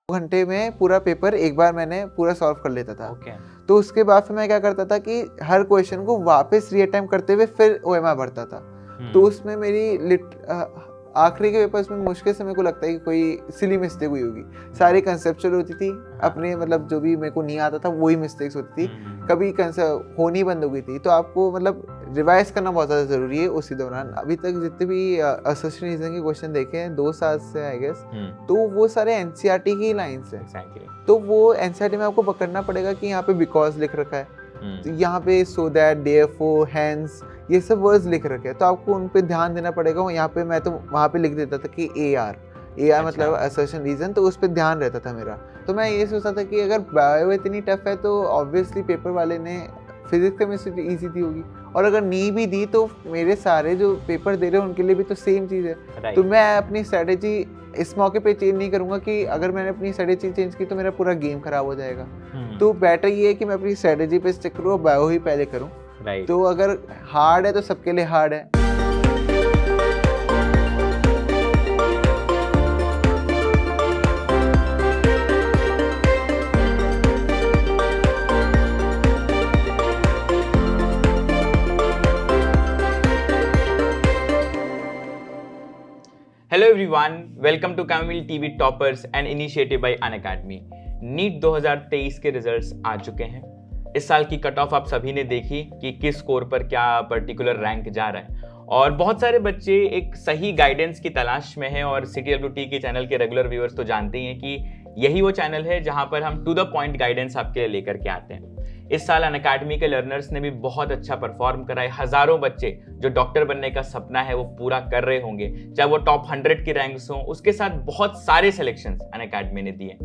घंटे में पूरा पेपर एक बार मैंने पूरा सॉल्व कर लेता था। ओके। तो उसके बाद फिर मैं क्या करता था कि हर क्वेश्चन को वापस रीअटेम्प्ट करते हुए फिर ओएमआर भरता था। तो उसमें मेरी आखिरी के पेपर्स में मुश्किल से मेरे को लगता है कि कोई सिली मिस्टेक हुई होगी। सारी कंसेप्चुअल होती थी, अपने मतलब जो भी मेरे को नहीं आता था वही मिस्टेक्स होती थी, कभी होनी बंद हो गई थी। तो आपको मतलब रिवाइज करना बहुत ज़्यादा ज़रूरी है उसी दौरान। अभी तक जितने भी असोसिएशन रीजन के क्वेश्चन देखे हैं 2 साल से आई गेस, तो वो सारे एनसीईआरटी की लाइन्स हैं। तो वो एनसीईआरटी में आपको पकड़ना पड़ेगा कि यहाँ पे बिकॉज लिख रखा है, तो यहाँ पे सो दैट, देयरफॉर, हेंस, ये सब वर्ड्स लिख रखे हैं, तो आपको उन पे ध्यान देना पड़ेगा। यहाँ पे मैं तो वहाँ पे लिख देता था कि AR मतलब असर्शन रीजन, तो उस पर ध्यान रहता था मेरा। तो मैं ये सोचता था कि अगर बायो इतनी टफ है तो ऑब्वियसली पेपर वाले ने फिजिक्स केमिस्ट्री ईजी दी होगी, और अगर नहीं भी दी तो मेरे सारे जो पेपर दे रहे हैं उनके लिए भी तो सेम चीज़ है। तो मैं अपनी स्ट्रेटेजी इस मौके पे चेंज नहीं करूँगा कि अगर मैंने अपनी स्ट्रेटेजी चेंज की तो मेरा पूरा गेम खराब हो जाएगा। तो बेटर ये है कि मैं अपनी स्ट्रेटेजी पे स्टिक करूँ और बायो ही पहले करूँ। तो अगर हार्ड है तो सबके लिए हार्ड है। हेलो एवरीवन, वेलकम टू कैमिल TV toppers and initiative by Unacademy. NEET 2023 के रिजल्ट्स आ चुके हैं। इस साल की कट ऑफ आप सभी ने देखी कि किस स्कोर पर क्या पर्टिकुलर रैंक जा रहा है, और बहुत सारे बच्चे एक सही गाइडेंस की तलाश में हैं। और CTWT के चैनल के रेगुलर व्यूअर्स तो जानते ही हैं कि यही वो चैनल है जहां पर हम टू द पॉइंट गाइडेंस आपके लिए लेकर के आते हैं। इस साल अनअकैडमी के लर्नर्स ने भी बहुत अच्छा परफॉर्म करा है। हजारों बच्चे जो डॉक्टर बनने का सपना है वो पूरा कर रहे होंगे, चाहे वो टॉप 100 की रैंक्स हों। उसके साथ बहुत सारे सिलेक्शंस अनअकैडमी ने दिए।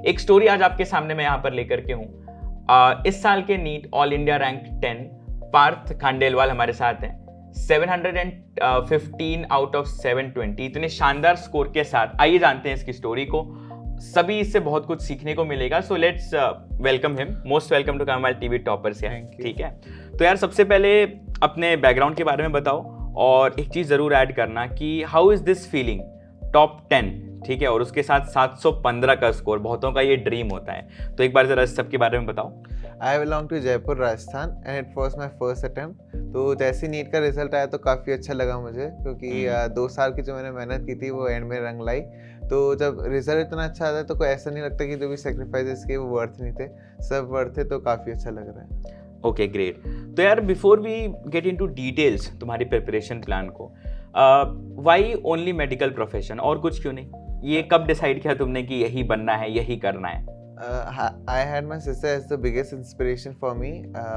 एक स्टोरी आज आपके सामने मैं यहाँ पर लेकर के हूँ। इस साल के NEET all India rank 10 Parth Khandelwal हमारे साथ हैं। 715 आउट ऑफ 720, इतने शानदार स्कोर के साथ आइए जानते हैं इसकी स्टोरी को। सभी इससे बहुत कुछ सीखने को मिलेगा। So let's welcome him. Most welcome to कैमिल टीवी टॉपर्स। ठीक है, तो यार सबसे पहले अपने बैकग्राउंड के बारे में बताओ, और एक चीज जरूर ऐड करना कि how is this feeling top 10, ठीक है, और उसके साथ 715 का स्कोर बहुतों का ये ड्रीम होता है। तो एक बार जरा इस सब के बारे में बताओ। I belong to Jaipur Rajasthan and it was my first attempt. तो जैसे नीट का रिजल्ट आया तो काफ़ी अच्छा लगा मुझे, क्योंकि 2 साल की जो मैंने मेहनत की थी वो एंड में रंग लाई। तो जब रिजल्ट इतना अच्छा आता है तो कोई ऐसा नहीं लगता कि जो भी सेक्रीफाइसेस किए वो वर्थ नहीं थे, सब वर्थ थे। तो काफ़ी अच्छा लग रहा है। Okay, great. तो यार before we get into details तुम्हारी प्रिपरेशन प्लान को, व्हाई ओनली मेडिकल प्रोफेशन, और कुछ क्यों नहीं? ये कब डिसाइड किया तुमने कि यही बनना है, यही करना है? I had my sister as the biggest inspiration for me.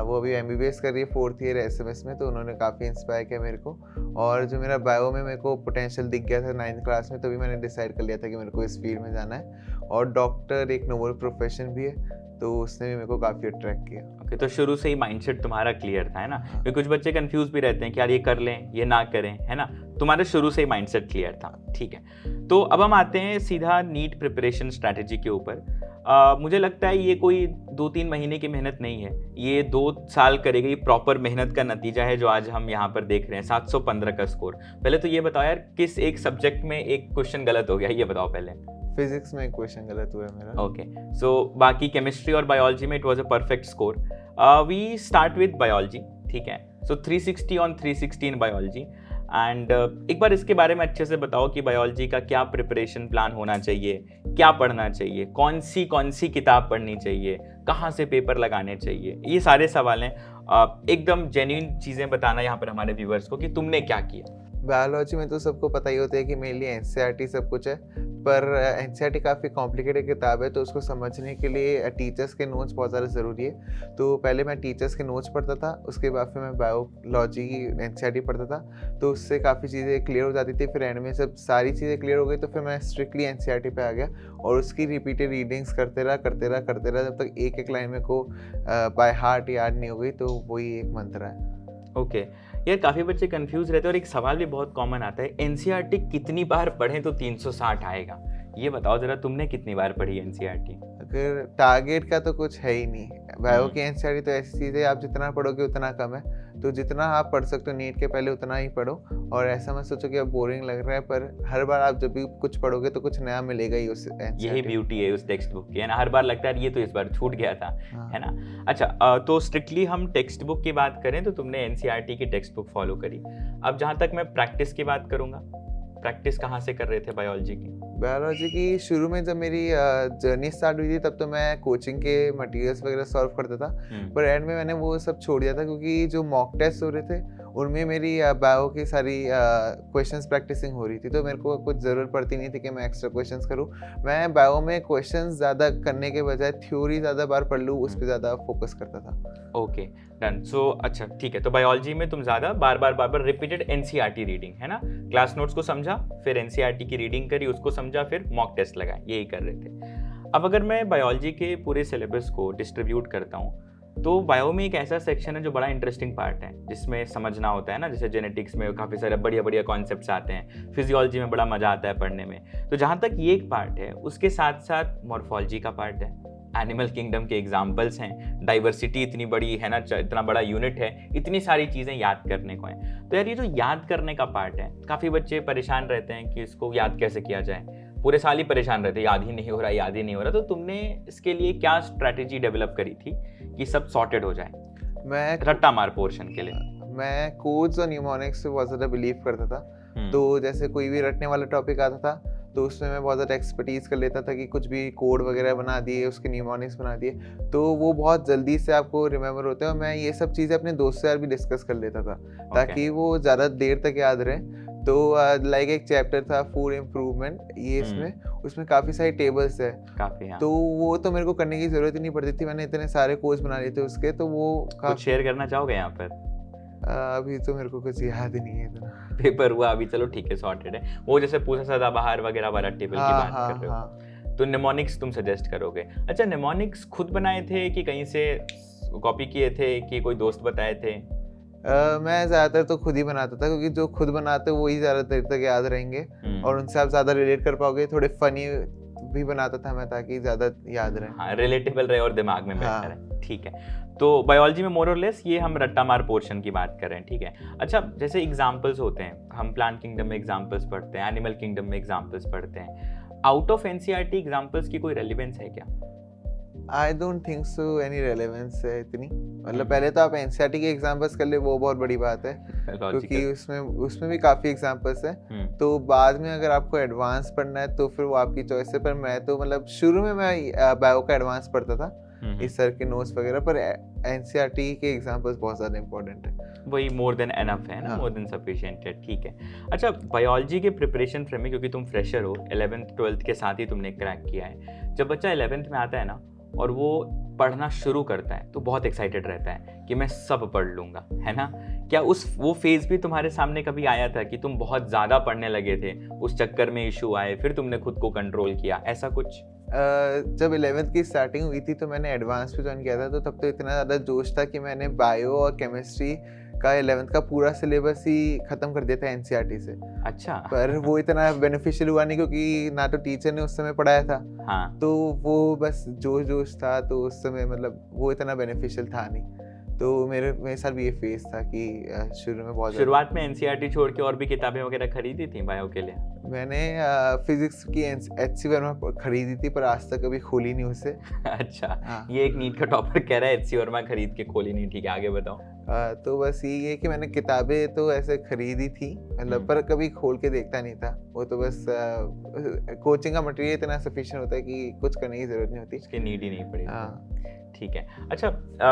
वो अभी MBBS कर रही है 4th ईयर SMS में, तो उन्होंने काफ़ी इंस्पायर किया मेरे को। और जो मेरा बायो में मेरे को पोटेंशियल दिख गया था 9th क्लास में, तभी मैंने डिसाइड कर लिया था कि मेरे को इस फील्ड में जाना है। और डॉक्टर एक नोबल प्रोफेशन भी है, तो उसने भी मेरे को काफ़ी अट्रैक्ट किया। ओके, तो शुरू से ही माइंडसेट तुम्हारा क्लियर था, है ना? क्योंकि कुछ बच्चे कंफ्यूज भी रहते हैं कि यार ये कर लें, ये ना करें, है ना? तुम्हारे शुरू से ही माइंडसेट क्लियर था। ठीक है, तो अब हम आते हैं सीधा नीट प्रिपरेशन स्ट्रैटेजी के ऊपर। मुझे लगता है ये कोई 2-3 महीने की मेहनत नहीं है, ये 2 साल करेगी प्रॉपर मेहनत का नतीजा है जो आज हम यहाँ पर देख रहे हैं, 715 का स्कोर। पहले तो ये बताओ यार, किस एक सब्जेक्ट में एक क्वेश्चन गलत हो गया, ये बताओ पहले। फिजिक्स में एक क्वेश्चन गलत हुआ है मेरा। ओके, सो बाकी केमिस्ट्री और बायोलॉजी में it was a perfect score. We start with biology, ठीक है? So 360 on 360 in biology. And एक बार इसके बारे में अच्छे से बताओ कि बायोलॉजी का क्या प्रिपरेशन प्लान होना चाहिए, क्या पढ़ना चाहिए, कौन सी किताब पढ़नी चाहिए, कहाँ से पेपर लगाने चाहिए, ये सारे सवाल हैं। एकदम जेन्युइन चीज़ें बताना यहाँ पर हमारे व्यूअर्स को कि तुमने क्या किया। बायोलॉजी में तो सबको पता ही होता है कि मेरे लिए NCERT सब कुछ है, पर NCERT काफ़ी कॉम्प्लिकेटेड किताब है, तो उसको समझने के लिए टीचर्स के नोट्स बहुत ज़्यादा ज़रूरी है। तो पहले मैं टीचर्स के नोट्स पढ़ता था, उसके बाद फिर मैं बायोलॉजी की NCERT पढ़ता था, तो उससे काफ़ी चीज़ें क्लियर हो जाती थी। फिर एंड में जब सारी चीज़ें क्लियर हो गई तो फिर मैं स्ट्रिक्टली NCERT पे आ गया, और उसकी रिपीटेड रीडिंग्स करते रहा जब तक एक लाइन में को बाय हार्ट याद नहीं हो गई। तो वही एक मंत्र है। ओके, यार काफ़ी बच्चे कंफ्यूज रहते हैं, और एक सवाल भी बहुत कॉमन आता है, NCERT कितनी बार पढ़ें तो 360 आएगा? ये बताओ जरा, तुमने कितनी बार पढ़ी एनसीईआरटी? अगर टारगेट का तो कुछ है ही नहीं। बायो हम्म। की एनसीईआरटी तो ऐसी चीज़ है, आप जितना पढ़ोगे उतना कम है। तो जितना आप पढ़ सकते हो नीट के पहले उतना ही पढ़ो, और ऐसा मत सोचो कि अब बोरिंग लग रहा है, पर हर बार आप जब भी कुछ पढ़ोगे तो कुछ नया मिलेगा ही उस यही एनसीईआरटी। ब्यूटी है उस टेक्स्ट बुक की, है ना? हर बार लगता है ये तो इस बार छूट गया था, हाँ। है ना? अच्छा, तो स्ट्रिक्टली हम टेक्स्ट बुक की बात करें तो तुमने एनसीईआरटी की टेक्स्ट बुक फॉलो करी। अब जहाँ तक मैं प्रैक्टिस की बात करूंगा, प्रैक्टिस कहाँ से कर रहे थे बायोलॉजी की? बायोलॉजी की शुरू में जब मेरी जर्नी स्टार्ट हुई थी तब तो मैं कोचिंग के मटेरियल्स वगैरह सॉल्व करता था, पर एंड में मैंने वो सब छोड़ दिया था, क्योंकि जो मॉक टेस्ट हो रहे थे उनमें मेरी बायो की सारी क्वेश्चंस प्रैक्टिसिंग हो रही थी, तो मेरे को कुछ ज़रूरत पड़ती नहीं थी कि मैं एक्स्ट्रा क्वेश्चंस करूं। मैं बायो में क्वेश्चंस ज़्यादा करने के बजाय थ्योरी ज़्यादा बार पढ़ लूँ, उस पर ज़्यादा फोकस करता था। Okay, done. सो अच्छा ठीक है, तो बायोलॉजी में तुम ज़्यादा बार बार रिपीटेड एनसीईआरटी रीडिंग, है ना? क्लास नोट्स को समझा, फिर एनसीईआरटी की रीडिंग करी, उसको समझा, फिर मॉक टेस्ट लगाए, यही कर रहे थे। अब अगर मैं बायोलॉजी के पूरे सिलेबस को डिस्ट्रीब्यूट करता हूँ, तो बायो में एक ऐसा सेक्शन है जो बड़ा इंटरेस्टिंग पार्ट है, जिसमें समझना होता है ना, जैसे जेनेटिक्स में काफ़ी सारे बढ़िया कॉन्सेप्ट्स आते हैं, फिजियोलॉजी में बड़ा मजा आता है पढ़ने में। तो जहाँ तक ये एक पार्ट है, उसके साथ साथ मॉर्फोलॉजी का पार्ट है, एनिमल किंगडम के एग्जाम्पल्स हैं, डाइवर्सिटी इतनी बड़ी है ना, इतना बड़ा यूनिट है, इतनी सारी चीज़ें याद करने को हैं। तो यार ये जो याद करने का पार्ट है, काफ़ी बच्चे परेशान रहते हैं कि इसको याद कैसे किया जाए, पूरे साल ही परेशान रहते, याद ही नहीं हो रहा, याद ही नहीं हो रहा। तो तुमने इसके लिए क्या स्ट्रैटेजी डेवलप करी थी कि सब सॉर्टेड हो जाए मैं रट्टा मार पोर्शन के लिए? मैं कोड्स और न्यूमोनिक्स पे बहुत ज़्यादा बिलीव करता था। तो जैसे कोई भी रटने वाला टॉपिक आता था तो उसमें मैं बहुत ज़्यादा एक्सपर्टीज़ कर लेता था, कि कुछ भी कोड वगैरह बना दिए, उसके न्यूमोनिक्स बना दिए, तो वो बहुत जल्दी से आपको रिमेम्बर होते हैं। और मैं ये सब चीज़ें अपने दोस्त से यार भी डिस्कस कर लेता था, ताकि वो ज़्यादा देर तक याद रहे। तो लाइक एक चैप्टर था फूड इम्प्रूवमेंट, ये उसमें काफ़ी सारी टेबल्स है, काफ़ी, हाँ। तो वो तो मेरे को करने की ज़रूरत ही नहीं पड़ती थी, मैंने इतने सारे कोर्स बना लिए थे उसके, तो वो कुछ शेयर करना चाहोगे यहाँ पर? अभी तो मेरे को कुछ याद ही नहीं है इतना। पेपर हुआ अभी, चलो ठीक है, सॉर्टेड है। वो जैसे पूछा सदाबहार वगैरह वाला टेबल की बात कर रहे हो, तो निमोनिक्स तुम सजेस्ट करोगे? अच्छा, निमोनिक्स खुद बनाए थे कि कहीं से कॉपी किए थे कि कोई दोस्त बताए थे? मैं ज़्यादातर तो खुद ही बनाता था, क्योंकि जो खुद बनाते हो वही ज़्यादा देर तक याद रहेंगे और उनसे आप ज़्यादा रिलेट कर पाओगे। थोड़े फनी भी बनाता था मैं, ताकि ज़्यादा याद रहे। हाँ, रिलेटेबल रहे और दिमाग में बैठा हाँ। रहे, ठीक है। तो बायोलॉजी में मोर और लेस ये हम रट्टा मार पोर्शन की बात कर रहे हैं, ठीक है। अच्छा, जैसे एग्जाम्पल्स होते हैं, हम प्लांट किंगडम में एग्जाम्पल्स पढ़ते हैं, एनिमल किंगडम में एग्जाम्पल्स पढ़ते हैं, आउट ऑफ एनसीईआरटी एग्जाम्पल्स की कोई रेलिवेंस है क्या? I don't think so any relevance है इतनी। मतलब पहले तो आप एनसीईआरटी के एग्जाम्पल्स कर ले, वो बहुत बड़ी बात है, क्योंकि उसमें भी काफ़ी एग्जाम्पल्स हैं। तो बाद में अगर आपको एडवांस पढ़ना है तो फिर वो आपकी चॉइस है। पर मैं तो मतलब शुरू में मैं बायो का एडवांस पढ़ता था, इस सर के नोट्स वगैरह, पर एनसीईआरटी के एग्जाम्पल्स बहुत ज़्यादा इंपॉर्टेंट है। वही मोर देन एनफ है ना, मोर देन सफिशिएंट है, ठीक है। अच्छा, बायोलॉजी के प्रिपरेशन फ्रेम में, क्योंकि तुम फ्रेशर हो, 11th 12th के साथ ही तुमने क्रैक किया है, जब बच्चा 11th में आता है ना और वो पढ़ना शुरू करता है तो बहुत एक्साइटेड रहता है कि मैं सब पढ़ लूँगा, है ना? क्या वो फेज़ भी तुम्हारे सामने कभी आया था कि तुम बहुत ज़्यादा पढ़ने लगे थे, उस चक्कर में इशू आए, फिर तुमने खुद को कंट्रोल किया, ऐसा कुछ? जब 11th की स्टार्टिंग हुई थी तो मैंने एडवांस पे ज्वाइन किया था, तो तब तो इतना ज़्यादा जोश था कि मैंने बायो और केमिस्ट्री का 11th का पूरा सिलेबस ही ख़त्म कर दिया था एनसीईआरटी से। अच्छा। पर वो इतना बेनिफिशियल हुआ नहीं, क्योंकि ना तो टीचर ने उस समय पढ़ाया था। हाँ। तो वो बस जोश था, तो उस समय मतलब वो इतना बेनिफिशियल था नहीं। तो मेरे साथ भी ये फेज था कि शुरू में बहुत शुरुआत में एनसीईआरटी छोड़ के और भी किताबें वगैरह खरीदी थी बायो के लिए? मैंने फिजिक्स की एचसी वर्मा खरीदी थी, पर आज तक कभी खोली नहीं उसे। अच्छा। हाँ। ये एक नीट का टॉपर कह रहा है एचसी वर्मा खरीद के खोली नहीं, ठीक है, आगे बताओ। तो बस यही है कि मैंने किताबें तो ऐसे खरीदी थी, मतलब पर कभी खोल के देखता नहीं था। वो तो बस कोचिंग का मटेरियल इतना सफिशिएंट होता है कि कुछ करने की जरूरत नहीं होती, उसकी नीड ही नहीं पड़ी। हाँ, ठीक है। अच्छा,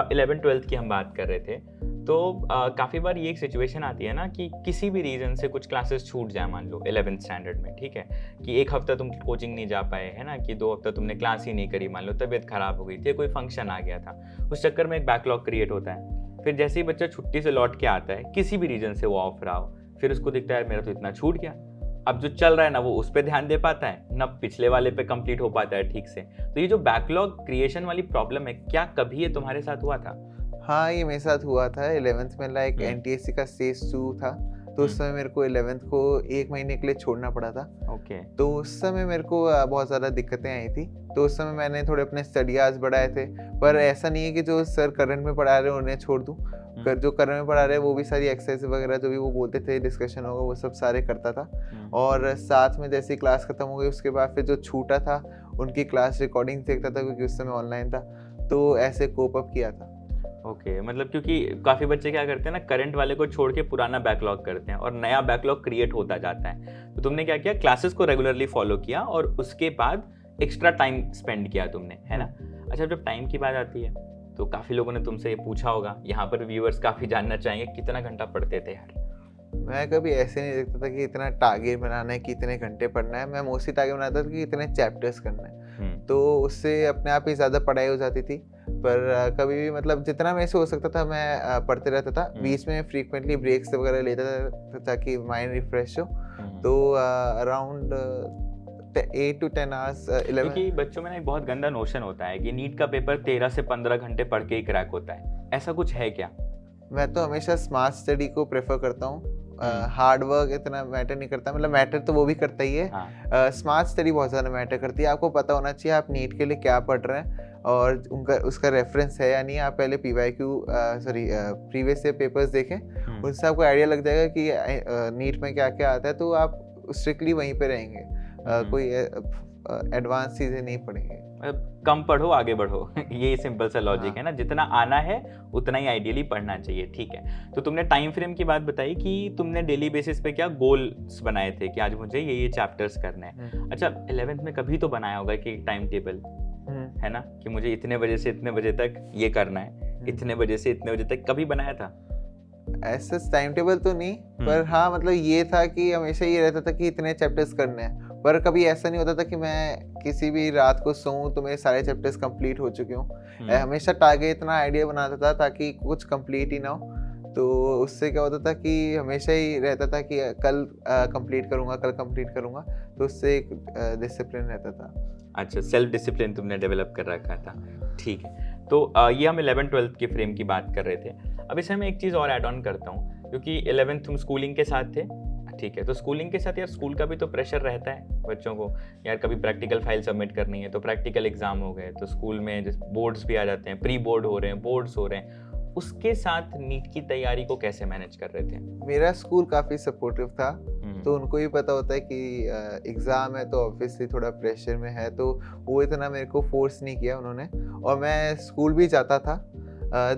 11 12 की हम बात कर रहे थे, तो काफ़ी बार ये एक सिचुएशन आती है ना कि किसी भी रीज़न से कुछ क्लासेस छूट जाए, मान लो 11th स्टैंडर्ड में, ठीक है, कि एक हफ्ता तुम कोचिंग नहीं जा पाए, है ना, कि 2 हफ्ता तुमने क्लास ही नहीं करी, मान लो तबीयत खराब हो गई थी, कोई फंक्शन आ गया था, उस चक्कर में एक बैकलॉग क्रिएट होता है। फिर जैसे ही बच्चा छुट्टी से लौट के आता है, किसी भी रीज़न से वो ऑफ रहा हो, फिर उसको दिखता है मेरा तो इतना छूट गया। अब जो चल रहा है ना वो उस पर ध्यान दे पाता है ना, पिछले वाले पे कंप्लीट हो पाता है ठीक से। तो ये जो बैकलॉग क्रिएशन वाली प्रॉब्लम है, क्या कभी ये तुम्हारे साथ हुआ था? हाँ, ये मेरे साथ हुआ था 11th में। लाइक एनटीएससी का स्टेज 2 था, तो उस समय मेरे को 11th को 1 महीने के लिए छोड़ना पड़ा था। ओके। तो उस समय मेरे को बहुत ज़्यादा दिक्कतें आई थी। तो उस समय मैंने थोड़े अपने स्टडी आवर्स बढ़ाए थे, पर ऐसा नहीं है कि जो सर करंट में पढ़ा रहे हैं उन्हें छोड़ दूँ। जो करंट में पढ़ा रहे हैं वो भी सारी एक्सरसाइज वगैरह जो भी वो बोलते थे, डिस्कशन होगा, वो सब सारे करता था। और साथ में जैसे क्लास खत्म हो गई उसके बाद फिर जो छूटा था उनकी क्लास रिकॉर्डिंग देखता था, क्योंकि उस समय ऑनलाइन था। तो ऐसे कोप अप किया था। ओके, मतलब क्योंकि काफ़ी बच्चे क्या करते हैं ना, करंट वाले को छोड़ के पुराना बैकलॉग करते हैं और नया बैकलॉग क्रिएट होता जाता है। तो तुमने क्या किया, क्लासेस को रेगुलरली फॉलो किया और उसके बाद एक्स्ट्रा टाइम स्पेंड किया तुमने, है ना। अच्छा, जब टाइम की बात आती है तो काफ़ी लोगों ने तुमसे ये पूछा होगा, यहाँ पर व्यूअर्स काफ़ी जानना चाहेंगे कितना घंटा पढ़ते थे यार। मैं कभी ऐसे नहीं देखता था कि इतना टारगेट बनाना है कि इतने घंटे पढ़ना है। मैं मोस्टली टारगेट बनाता था कि इतने चैप्टर्स करना है, तो उससे अपने आप ही ज़्यादा पढ़ाई हो जाती थी। पर कभी भी मतलब जितना मेरे से हो सकता था मैं पढ़ते रहता था। बीच में फ्रीक्वेंटली ब्रेक्स वगैरह लेता था ताकि माइंड रिफ्रेश हो। तो अराउंड 8 to 10 आवर्स 11। क्योंकि बच्चों में ना एक बहुत गंदा नोशन होता है कि नीट का पेपर 13 से 15 घंटे पढ़ के ही क्रैक होता है, ऐसा कुछ है क्या? मैं तो हमेशा स्मार्ट स्टडी को प्रेफर करता हूँ। हार्ड वर्क इतना मैटर नहीं करता, मतलब मैटर तो वो भी करता ही है। स्मार्ट स्टडी बहुत ज़्यादा मैटर करती है। आपको पता होना चाहिए आप नीट के लिए क्या पढ़ रहे हैं और उसका रेफरेंस है या नहीं। आप पहले प्रीवियस ईयर पेपर्स देखें, उनसे आपको आइडिया लग जाएगा कि नीट में क्या क्या आता है, तो आप स्ट्रिक्टली वहीं पे रहेंगे। कोई एडवांस चीज़ें नहीं पढ़ेंगे। कम पढ़ो आगे बढ़ो ये सिंपल सा लॉजिक है ना, जितना आना है उतना ही आइडियली पढ़ना चाहिए, ठीक है। तो तुमने टाइम फ्रेम की बात बताई कि तुमने डेली बेसिस पे क्या गोल्स बनाए थे कि आज मुझे ये चैप्टर्स करने हैं। अच्छा, 11th में कभी तो बनाया होगा कि टाइम टेबल, है ना, कि मुझे इतने बजे से इतने बजे तक ये करना है, इतने बजे से इतने बजे तक, कभी बनाया था? ऐसा टाइम टेबल तो नहीं, पर हाँ मतलब ये था कि हमेशा ये रहता था कि इतने चैप्टर्स करने हैं। पर कभी ऐसा नहीं होता था कि मैं किसी भी रात को सोऊं तो मेरे सारे चैप्टर्स कंप्लीट हो चुके हों। हमेशा टारगेट इतना आइडिया बनाता था ताकि कुछ कंप्लीट ही ना हो। तो उससे क्या होता था कि हमेशा ही रहता था कि कल कंप्लीट करूंगा, कल कंप्लीट करूंगा। तो उससे एक डिसिप्लिन रहता था। अच्छा, सेल्फ डिसिप्लिन तुमने डेवलप कर रखा था, ठीक है। तो ये हम 11th-12th के फ्रेम की बात कर रहे थे। अब इसमें मैं एक चीज़ और ऐड ऑन करता हूँ, क्योंकि 11th तुम स्कूलिंग के साथ थे, ठीक है। तो स्कूलिंग के साथ यार स्कूल का भी तो प्रेशर रहता है बच्चों को, यार कभी प्रैक्टिकल फाइल सबमिट करनी है तो प्रैक्टिकल एग्जाम हो गए, तो स्कूल में जैसे बोर्ड्स भी आ जाते हैं, प्री बोर्ड हो रहे हैं, बोर्ड्स हो रहे हैं, उसके साथ नीट की तैयारी को कैसे मैनेज कर रहे थे? मेरा स्कूल काफ़ी सपोर्टिव था, तो उनको भी पता होता है कि एग्ज़ाम है तो ऑब्वियसली थोड़ा प्रेशर में है, तो वो इतना मेरे को फोर्स नहीं किया उन्होंने। और मैं स्कूल भी जाता था,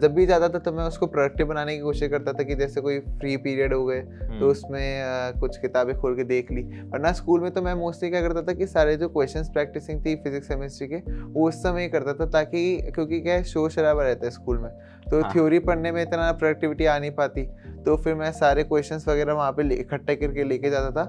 जब भी जाता था तो मैं उसको प्रोडक्टिव बनाने की कोशिश करता था कि जैसे कोई फ्री पीरियड हो गए तो उसमें कुछ किताबें खोल के देख ली। वरना स्कूल में तो मैं मोस्टली क्या करता था कि सारे जो क्वेश्चंस प्रैक्टिसिंग थी फिजिक्स केमिस्ट्री के, वो उस समय ही करता था, ताकि क्योंकि क्या है शोर शराबा रहता है स्कूल में, तो थ्योरी पढ़ने में इतना प्रोडक्टिविटी आ नहीं पाती। तो फिर मैं सारे क्वेश्चंस वगैरह वहाँ पे इकट्ठा करके लेके जाता था,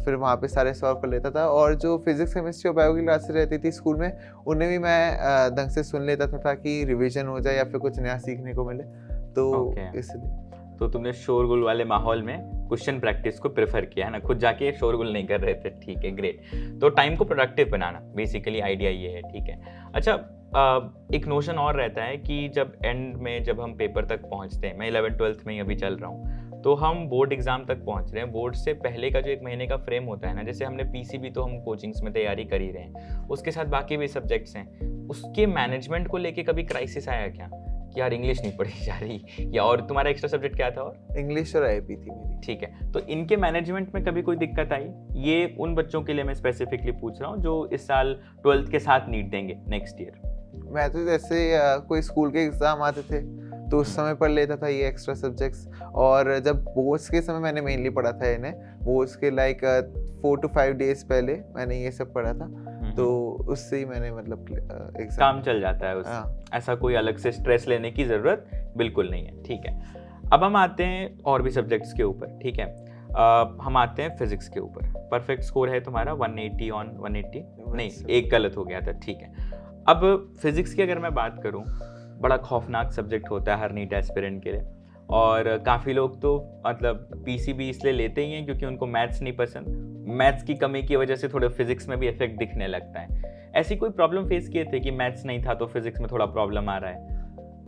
फिर वहाँ पे सारे सॉल्व कर लेता था। और जो फिजिक्स केमिस्ट्री और बायो की क्लासेस रहती थी स्कूल में, उन्हें भी मैं ढंग से सुन लेता था ताकि रिवीजन हो जाए या फिर कुछ नया सीखने को मिले। तो इसलिए तो तुमने शोरगुल वाले माहौल में क्वेश्चन प्रैक्टिस को प्रेफर किया है ना, खुद जाके शोरगुल नहीं कर रहे थे, ठीक है, ग्रेट। तो टाइम को प्रोडक्टिव बनाना बेसिकली आइडिया ये है, ठीक है। अच्छा, एक नोशन और रहता है कि जब एंड में जब हम पेपर तक पहुंचते हैं, मैं 11th-12th में ही अभी चल रहा हूँ, तो हम बोर्ड एग्जाम तक पहुंच रहे हैं। बोर्ड से पहले का जो 1 महीने का फ्रेम होता है ना, जैसे हमने पीसीबी तो हम कोचिंग्स में तैयारी कर ही रहे हैं, उसके साथ बाकी भी सब्जेक्ट्स हैं, उसके मैनेजमेंट को लेके कभी क्राइसिस आया क्या कि यार इंग्लिश नहीं पढ़ी जा रही, या और तुम्हारा एक्स्ट्रा सब्जेक्ट क्या था? और इंग्लिश और आईपी थी मेरी, ठीक है। तो इनके मैनेजमेंट में कभी कोई दिक्कत आई? ये उन बच्चों के लिए मैं स्पेसिफिकली पूछ रहा हूँ जो इस साल 12th के साथ नीट देंगे नेक्स्ट ईयर। मैं तो जैसे कोई स्कूल के एग्ज़ाम आते थे तो उस समय पढ़ लेता था ये एक्स्ट्रा सब्जेक्ट्स। और जब बोर्ड्स के समय मैंने मेनली पढ़ा था इन्हें, बोर्ड्स के लाइक 4 to 5 डेज पहले मैंने ये सब पढ़ा था, तो उससे ही मैंने मतलब काम चल जाता है उससे। ऐसा कोई अलग से स्ट्रेस लेने की ज़रूरत बिल्कुल नहीं है, ठीक है। अब हम आते हैं और भी सब्जेक्ट्स के ऊपर, ठीक है। हम आते हैं फिजिक्स के ऊपर। परफेक्ट स्कोर है तुम्हारा 180 on 180, नहीं एक गलत हो गया था, ठीक है। अब फिजिक्स की अगर मैं बात करूं, बड़ा खौफनाक सब्जेक्ट होता है हर नीट एस्पिरेंट के लिए, और काफ़ी लोग तो मतलब पीसीबी इसलिए लेते ही हैं क्योंकि उनको मैथ्स नहीं पसंद, मैथ्स की कमी की वजह से थोड़ा फिजिक्स में भी इफेक्ट दिखने लगता है। ऐसी कोई प्रॉब्लम फेस किए थे कि मैथ्स नहीं था तो फिजिक्स में थोड़ा प्रॉब्लम आ रहा है?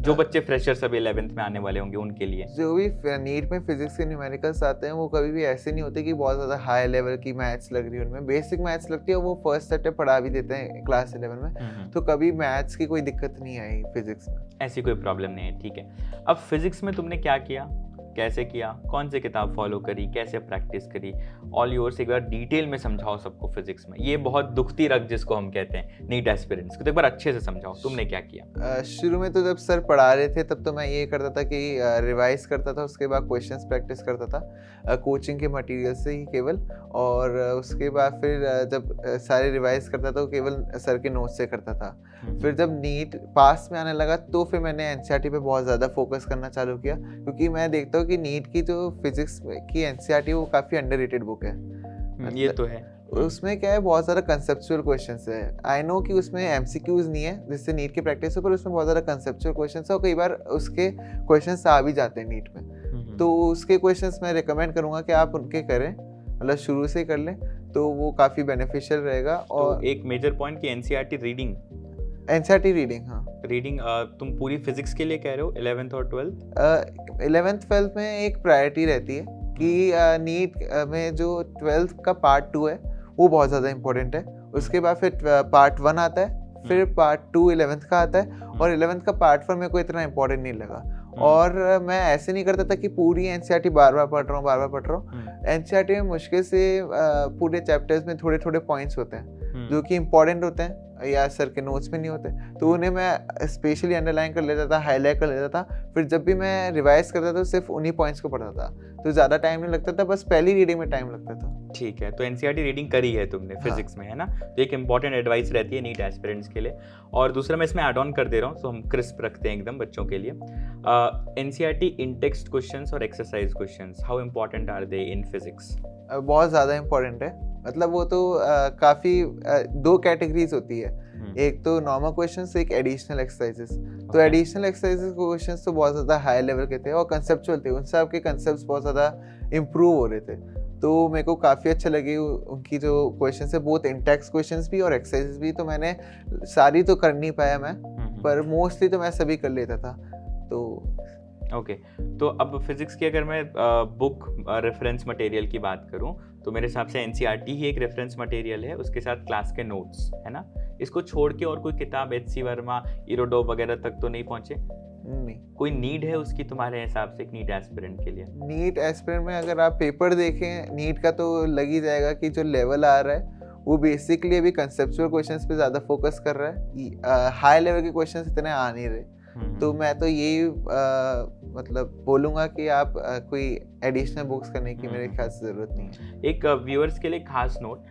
जो बच्चे फ्रेशर्स अभी 11th में आने वाले होंगे उनके लिए? जो भी नीट में फिजिक्स के न्यूमेरिकल्स आते हैं वो कभी भी ऐसे नहीं होते कि बहुत ज़्यादा हाई लेवल की मैथ्स लग रही है उनमें, बेसिक मैथ्स लगती है, वो फर्स्ट अटेम्प्ट पढ़ा भी देते हैं क्लास 11 में, तो कभी मैथ्स की कोई दिक्कत नहीं आई फिजिक्स में। ऐसी कोई प्रॉब्लम नहीं है, ठीक है। अब फिजिक्स में तुमने क्या किया, कैसे किया, कौन से किताब फॉलो करी, कैसे प्रैक्टिस करी, ऑल योर्स, एक बार डिटेल में समझाओ सबको फिजिक्स में। ये बहुत दुखती रग जिसको हम कहते हैं नीट एस्पिरेंट्स को, तो एक बार अच्छे से समझाओ तुमने क्या किया। शुरू में तो जब सर पढ़ा रहे थे तब तो मैं ये करता था कि रिवाइज करता था, उसके बाद क्वेश्चंस प्रैक्टिस करता था कोचिंग के मटेरियल से ही केवल, और उसके बाद फिर जब सारे रिवाइज करता था तो केवल सर के नोट्स से करता था। फिर जब नीट पास में आने लगा तो फिर मैंने एनसीईआरटी पे बहुत ज़्यादा फोकस करना चालू किया, क्योंकि मैं देखता हूँ कि नीट की जो फिजिक्स की एनसीईआरटी वो काफ़ी अंडररेटेड बुक है। ये तो है। उसमें क्या है, बहुत ज़्यादा कंसेप्चुअल क्वेश्चंस है। आई नो कि उसमें एमसीक्यूज नहीं है जिससे नीट की प्रैक्टिस हो, पर उसमें बहुत ज़्यादा कंसेप्चुअल क्वेश्चंस है और कई बार उसके क्वेश्चंस आ भी जाते हैं नीट में। तो उसके क्वेश्चंस मैं रिकमेंड करूँगा कि आप उनके करें, मतलब शुरू से ही कर लें तो वो काफ़ी बेनिफिशियल रहेगा। और तो एक मेजर पॉइंट की एनसीईआरटी रीडिंग, एनसीईआरटी रीडिंग, हाँ रीडिंग तुम पूरी फिजिक्स के लिए कह रहे हो 11th और 12th? 11th 12th में एक प्रायोरिटी रहती है कि नीट में जो 12th का पार्ट 2 है वो बहुत ज़्यादा इंपॉर्टेंट है, उसके बाद फिर पार्ट 1 आता है, फिर पार्ट 2 11th का आता है, और 11th का पार्ट 4 मेरे को इतना इंपॉर्टेंट नहीं लगा। और मैं ऐसे नहीं करता था कि पूरी एनसीईआरटी बार बार पढ़ रहा हूँ। एनसीईआरटी में मुश्किल से पूरे चैप्टर्स में थोड़े थोड़े पॉइंट्स होते हैं जो कि इंपॉर्टेंट होते हैं या सर के नोट्स में नहीं होते, तो उन्हें मैं स्पेशली अंडरलाइन कर लेता था, हाईलाइट कर लेता था। फिर जब भी मैं रिवाइज करता था सिर्फ उन्हीं पॉइंट्स को पढ़ता था, तो ज़्यादा टाइम नहीं लगता था, बस पहली रीडिंग में टाइम लगता था। ठीक है, तो एनसीईआरटी रीडिंग करी है तुमने फिजिक्स में, है ना? तो एक इंपॉर्टेंट एडवाइस रहती है नीट एस्पिरेंट्स के लिए। और दूसरा मैं इसमें ऐड ऑन कर दे रहा हूँ, तो हम क्रिस्प रखते हैं एकदम बच्चों के लिए। एनसीईआरटी इन टेक्स्ट क्वेश्चंस और exercise questions, how important are they in physics? बहुत ज़्यादा इंपॉर्टेंट है, मतलब वो तो काफ़ी 2 कैटेगरीज होती है, एक तो नॉर्मल क्वेश्चंस, एक एडिशनल एक्सरसाइजेस। तो एडिशनल एक्सरसाइजेस क्वेश्चंस तो बहुत ज़्यादा हाई लेवल के थे और कंसेप्चुअल थे, उन सब के कंसेप्ट्स बहुत ज़्यादा इम्प्रूव हो रहे थे, तो मेरे को काफ़ी अच्छे लगे उनकी जो क्वेश्चंस है, बहुत इंटेक्स क्वेश्चंस भी और एक्सरसाइजेस भी। तो मैंने सारी तो कर नहीं पाया मैं, पर मोस्टली तो मैं सभी कर लेता था। तो ओके, तो अब फिजिक्स की अगर मैं बुक रेफरेंस मटेरियल की बात करूं तो मेरे हिसाब से एनसीईआरटी ही एक रेफरेंस मटेरियल है, उसके साथ क्लास के नोट्स, है ना? इसको छोड़ के और कोई किताब एचसी वर्मा, इरोडोव वगैरह तक तो नहीं पहुंचे? नहीं। कोई नीड है उसकी तुम्हारे हिसाब से एक नीट एस्पिरेंट के लिए? नीट एस्पिरेंट में अगर आप पेपर देखें नीट का तो लग ही जाएगा कि जो लेवल आ रहा है वो बेसिकली अभी कंसेप्चुअल क्वेश्चंस पे ज़्यादा फोकस कर रहा है, हाई लेवल के क्वेश्चंस इतने आ नहीं रहे। तो मैं तो यही मतलब बोलूँगा कि आप कोई एडिशनल बुक्स करने की मेरे ख्याल से ज़रूरत नहीं है। एक व्यूअर्स के लिए खास नोट,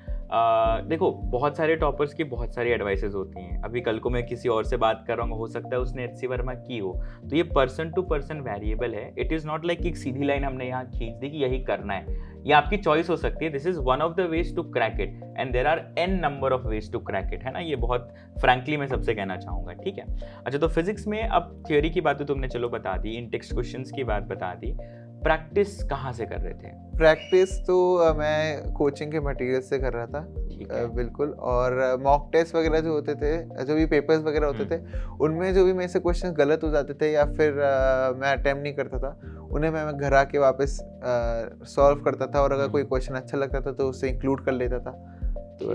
देखो बहुत सारे टॉपर्स की बहुत सारी एडवाइसेस होती हैं। अभी कल को मैं किसी और से बात कर रहा हूँ, हो सकता है उसने एचसी वर्मा की हो, तो ये पर्सन टू पर्सन वेरिएबल है। इट इज़ नॉट लाइक एक सीधी लाइन हमने यहाँ खींच दी कि यही करना है, ये आपकी चॉइस हो सकती है। This is one of the ways to crack it and there are an number of ways to crack it, है ना? ये बहुत फ्रैंकली मैं सबसे कहना चाहूँगा, ठीक है? अच्छा, तो फिजिक्स में अब थ्योरी की बात तो तुमने चलो बता दी, इन टेक्स्ट क्वेश्चंस की बात बता दी, प्रैक्टिस कहाँ से कर रहे थे? प्रैक्टिस तो मैं कोचिंग के मटेरियल से कर रहा था, बिल्कुल। और मॉक टेस्ट वगैरह जो होते थे, जो भी पेपर्स वगैरह होते थे, उनमें जो भी मेरे से क्वेश्चन गलत हो जाते थे या फिर मैं अटेम्प्ट नहीं करता था, उन्हें मैं घर आके वापस सॉल्व करता था, और अगर कोई क्वेश्चन अच्छा लगता था तो उसे इंक्लूड कर लेता था। तो